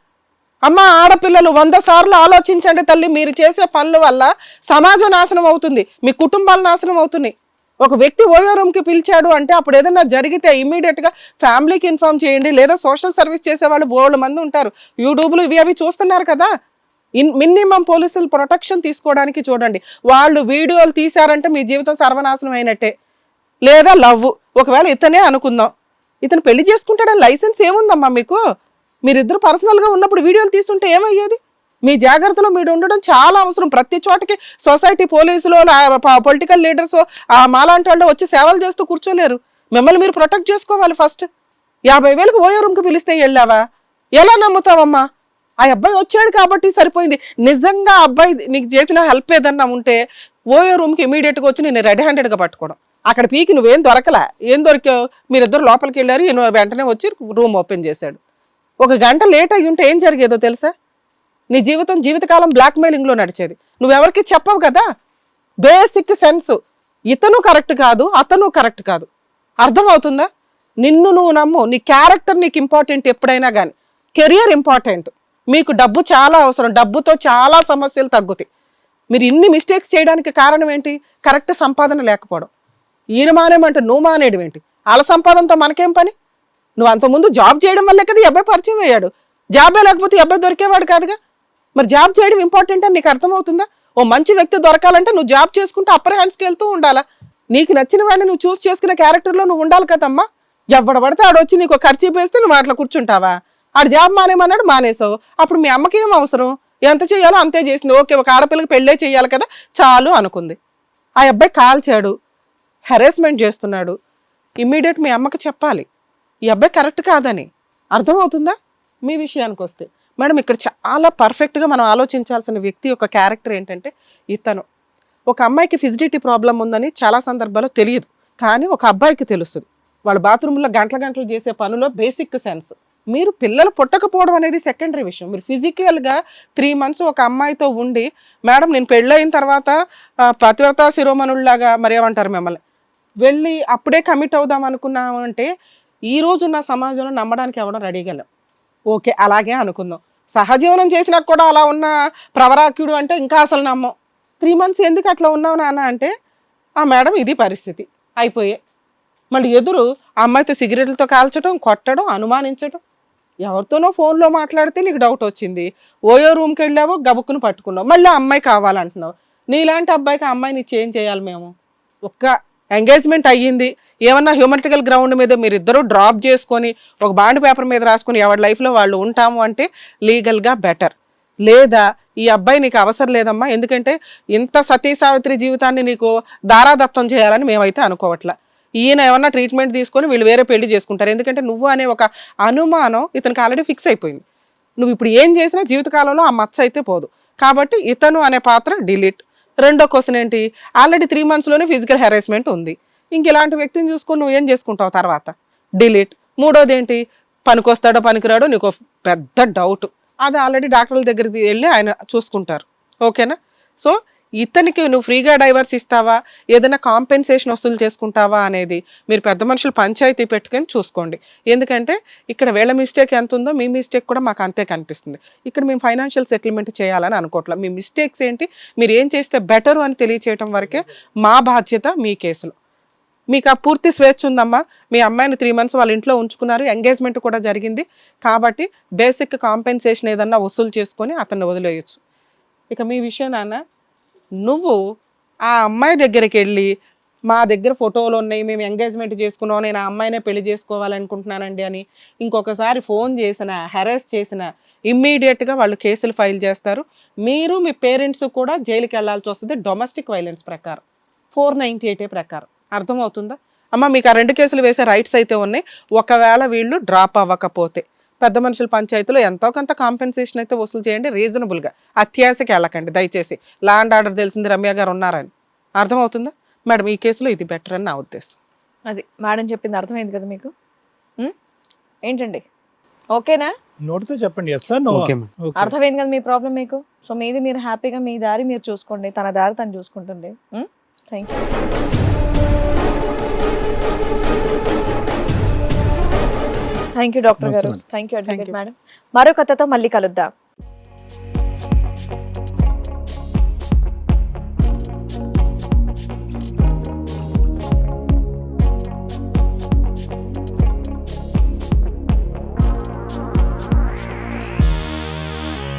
అమ్మ ఆడపిల్లలు 100 సార్లు ఆలోచించండి తల్లి, మీరు చేసే పనుల వల్ల సమాజం నాశనం అవుతుంది, మీ కుటుంబాలు నాశనం అవుతున్నాయి. ఒక వ్యక్తి ఓయో రూమ్కి పిలిచాడు అంటే అప్పుడు ఏదైనా జరిగితే ఇమ్మీడియట్గా ఫ్యామిలీకి ఇన్ఫార్మ్ చేయండి, లేదా సోషల్ సర్వీస్ చేసే వాళ్ళు బోల్డ్ మంది ఉంటారు, యూట్యూబ్లు ఇవి అవి చూస్తున్నారు కదా, మినిమం పోలీసులు ప్రొటెక్షన్ తీసుకోవడానికి చూడండి. వాళ్ళు వీడియోలు తీశారంటే మీ జీవితం సర్వనాశనం అయినట్టే. లేదా లవ్, ఒకవేళ ఇతనే అనుకుందాం, ఇతను పెళ్లి చేసుకుంటాడని లైసెన్స్ ఏముందమ్మా మీకు? మీరిద్దరు పర్సనల్గా ఉన్నప్పుడు వీడియోలు తీస్తుంటే ఏమయ్యేది? మీ జాగ్రత్తలో మీరు ఉండడం చాలా అవసరం. ప్రతి చోటకి సొసైటీ, పోలీసులు, పొలిటికల్ లీడర్స్ మాలాంటి వాళ్ళు వచ్చి సేవలు చేస్తూ కూర్చోలేరు. మిమ్మల్ని మీరు ప్రొటెక్ట్ చేసుకోవాలి. ఫస్ట్ 50,000కి ఓయో రూమ్కి పిలిస్తే వెళ్ళావా? ఎలా నమ్ముతావమ్మా? ఆ అబ్బాయి వచ్చాడు కాబట్టి సరిపోయింది. నిజంగా అబ్బాయి నీకు చేసిన హెల్ప్ ఏదన్నా ఉంటే ఓయో రూమ్కి ఇమీడియట్గా వచ్చి నేను రెడీ హ్యాండెడ్గా పట్టుకోవడం. అక్కడ పీకి నువ్వేం దొరకలా, ఏం దొరికావు? మీరిద్దరు లోపలికి వెళ్ళారు, ఈయన వెంటనే వచ్చి రూమ్ ఓపెన్ చేశాడు. 1 గంట లేట్ అయ్యి ఉంటే ఏం జరిగేదో తెలుసా? నీ జీవితకాలం బ్లాక్మెయిలింగ్లో నడిచేది. నువ్వెవరికి చెప్పవు కదా. బేసిక్ సెన్స్, ఇతను కరెక్ట్ కాదు, అతను కరెక్ట్ కాదు. అర్థం అవుతుందా? నిన్ను నువ్వు నమ్ము. నీ క్యారెక్టర్ నీకు ఇంపార్టెంట్ ఎప్పుడైనా కానీ. Career important. మీకు డబ్బు చాలా అవసరం. డబ్బుతో చాలా సమస్యలు తగ్గుతాయి. మీరు ఇన్ని మిస్టేక్స్ చేయడానికి కారణం ఏంటి? కరెక్ట్ సంపాదన లేకపోవడం. ఈయన మానేమంటే నువ్వు మానేయడం ఏంటి? వాళ్ళ సంపాదనతో మనకేం పని? నువ్వు అంతకుముందు జాబ్ చేయడం వల్లే కదా ఈ అబ్బాయి పరిచయం అయ్యాడు. జాబే లేకపోతే ఈ అబ్బాయి దొరికేవాడు కాదుగా. మరి జాబ్ చేయడం ఇంపార్టెంట్ అని నీకు అర్థమవుతుందా? ఓ మంచి వ్యక్తి దొరకాలంటే నువ్వు జాబ్ చేసుకుంటూ అప్పర్ హ్యాండ్స్కి వెళ్తూ ఉండాలా. నీకు నచ్చిన వాడిని నువ్వు చూస్ చేసుకునే క్యారెక్టర్లో నువ్వు ఉండాలి కదమ్మా. ఎవడ పడితే ఆడొచ్చి నీకు ఖర్చు వేస్తే నువ్వు అట్లా కూర్చుంటావా? ఆడు జాబ్ మానేమన్నాడు, మానేసావు. అప్పుడు మీ అమ్మకి ఏం అవసరం? ఎంత చేయాలో అంతే చేసింది. ఓకే, ఒక ఆడపిల్లకి పెళ్ళే చేయాలి కదా, చాలు అనుకుంది. ఆ అబ్బాయి కాల్చాడు, హెరాస్మెంట్ చేస్తున్నాడు. ఇమ్మీడియట్ మీ అమ్మకి చెప్పాలి ఈ అబ్బాయి కరెక్ట్ కాదని. అర్థమవుతుందా? మీ విషయానికి వస్తే మేడం, ఇక్కడ చాలా పర్ఫెక్ట్గా మనం ఆలోచించాల్సిన వ్యక్తి యొక్క క్యారెక్టర్ ఏంటంటే, ఇతను ఒక అమ్మాయికి ఫిజిడిటీ ప్రాబ్లం ఉందని చాలా సందర్భాల్లో తెలియదు, కానీ ఒక అబ్బాయికి తెలుస్తుంది. వాళ్ళ బాత్రూంలో గంటలు చేసే పనులో బేసిక్ సెన్స్. మీరు పిల్లలు పుట్టకపోవడం అనేది సెకండరీ విషయం. మీరు ఫిజికల్గా 3 months ఒక అమ్మాయితో ఉండి, మేడం నేను పెళ్ళయిన తర్వాత పతివ్రత శిరోమణుల్లాగా మరి ఏమంటారు మిమ్మల్ని, వెళ్ళి అప్పుడే కమిట్ అవుదాం అనుకున్నాము అంటే ఈ రోజున్న సమాజంలో నమ్మడానికి ఎవడం రెడీగా లేం. ఓకే, అలాగే అనుకుందాం. సహజీవనం చేసినా కూడా అలా ఉన్న ప్రవరాక్యుడు అంటే ఇంకా అసలు నమ్మం. 3 months ఎందుకు అట్లా ఉన్నావు నాన్న అంటే, మేడం ఇది పరిస్థితి అయిపోయే. మళ్ళీ ఎదురు ఆ అమ్మాయితో సిగరెట్లతో కాల్చడం, కొట్టడం, అనుమానించడం. ఎవరితోనో ఫోన్లో మాట్లాడితే నీకు డౌట్ వచ్చింది, ఓయో రూమ్కి వెళ్ళావో గబుక్కును పట్టుకున్నావు, మళ్ళీ అమ్మాయి కావాలంటున్నావు. నీలాంటి అబ్బాయికి ఆ అమ్మాయిని చేంజ్ చేయాలి మేము. ఒక్క ఎంగేజ్మెంట్ అయ్యింది, ఏమన్నా హ్యూమనిటికల్ గ్రౌండ్ మీద మీరిద్దరూ డ్రాప్ చేసుకొని ఒక బాండ్ పేపర్ మీద రాసుకొని ఎవరి లైఫ్లో వాళ్ళు ఉంటాము అంటే లీగల్గా బెటర్. లేదా ఈ అబ్బాయి నీకు అవసరం లేదమ్మా, ఎందుకంటే ఇంత సతీ సావిత్రి జీవితాన్ని నీకు దారాదత్తం చేయాలని మేమైతే అనుకోవట్లా. ఈయన ఏమన్నా ట్రీట్మెంట్ తీసుకొని వీళ్ళు వేరే పెళ్లి చేసుకుంటారు. ఎందుకంటే నువ్వు అనే ఒక అనుమానం ఇతనికి ఆల్రెడీ ఫిక్స్ అయిపోయింది. నువ్వు ఇప్పుడు ఏం చేసినా జీవితకాలంలో ఆ మచ్చ అయితే పోదు. కాబట్టి ఇతను అనే పాత్ర డిలీట్. రెండో క్వశ్చన్ ఏంటి, ఆల్రెడీ 3 monthsలోనే ఫిజికల్ హెరాస్మెంట్ ఉంది. ఇంక ఇలాంటి వ్యక్తిని చూసుకొని నువ్వు ఏం చేసుకుంటావు తర్వాత? డిలీట్. మూడోది ఏంటి, పనికొస్తాడో పనికిరాడో నీకు పెద్ద డౌట్. అది ఆల్రెడీ డాక్టర్ల దగ్గరికి వెళ్ళి ఆయన చూసుకుంటారు. ఓకేనా? సో ఇతనికి నువ్వు ఫ్రీగా డైవర్స్ ఇస్తావా, ఏదైనా కాంపెన్సేషన్ వసూలు చేసుకుంటావా అనేది మీరు పెద్ద మనుషులు పంచాయతీ పెట్టుకొని చూసుకోండి. ఎందుకంటే ఇక్కడ వీళ్ళ మిస్టేక్ ఎంత ఉందో మీ మిస్టేక్ కూడా మాకు అంతే కనిపిస్తుంది. ఇక్కడ మేము ఫైనాన్షియల్ సెటిల్మెంట్ చేయాలని అనుకోవట్లేదు. మీ మిస్టేక్స్ ఏంటి, మీరు ఏం చేస్తే బెటర్ అని తెలియచేయటం వరకే మా బాధ్యత. మీ కేసులో మీకు ఆ పూర్తి స్వేచ్ఛ ఉందమ్మా. మీ అమ్మాయిని 3 months వాళ్ళ ఇంట్లో ఉంచుకున్నారు, ఎంగేజ్మెంట్ కూడా జరిగింది. కాబట్టి బేసిక్ కాంపెన్సేషన్ ఏదన్నా వసూలు చేసుకొని అతన్ని వదిలేయచ్చు. ఇక మీ విషయం నాన్న, నువ్వు ఆ అమ్మాయి దగ్గరికి వెళ్ళి మా దగ్గర ఫోటోలు ఉన్నాయి, మేము ఎంగేజ్మెంట్ చేసుకున్నాం, నేను ఆ అమ్మాయినే పెళ్లి చేసుకోవాలనుకుంటున్నానండి అని ఇంకొకసారి ఫోన్ చేసిన, హెరాస్ చేసిన ఇమ్మీడియట్గా వాళ్ళు కేసులు ఫైల్ చేస్తారు. మీరు మీ పేరెంట్స్ కూడా జైలుకి వెళ్లాల్సి వస్తుంది డొమెస్టిక్ వైలెన్స్ ప్రకారం, 498A ప్రకారం. అర్థమవుతుందా అమ్మ? మీకు ఆ 2 కేసులు వేసే రైట్స్ అయితే ఉన్నాయి. ఒకవేళ వీళ్ళు డ్రాప్ అవ్వకపోతే పెద్ద మనుషుల పంచాయతీలో ఎంతో కొంత కాంపెన్సేషన్ అయితే వసూలు చేయండి రీజనబుల్గా. అత్యాశకి వెళ్ళకండి దయచేసి. లా అండ్ ఆర్డర్ తెలిసింది రమ్య గారు ఉన్నారని. అర్థమవుతుందా మేడం? ఈ కేసులో ఇది బెటర్ అని నా ఉద్దేశం. అది మేడం చెప్పింది అర్థమైంది కదా మీకు? ఏంటండి, ఓకేనా? నోటితో చెప్పండి. Yes sir, no. Okay madam. అర్థమైంది కదా మీ ప్రాబ్లం మీకు? సో మీది మీరు హ్యాపీగా మీ దారి మీరు చూసుకోండి, తన దారి తను చూసుకుంటుంది. Thank you. Thank you doctor గారు. Thank you advocate madam. మరో కథతో మళ్ళీ కలుద్దాం.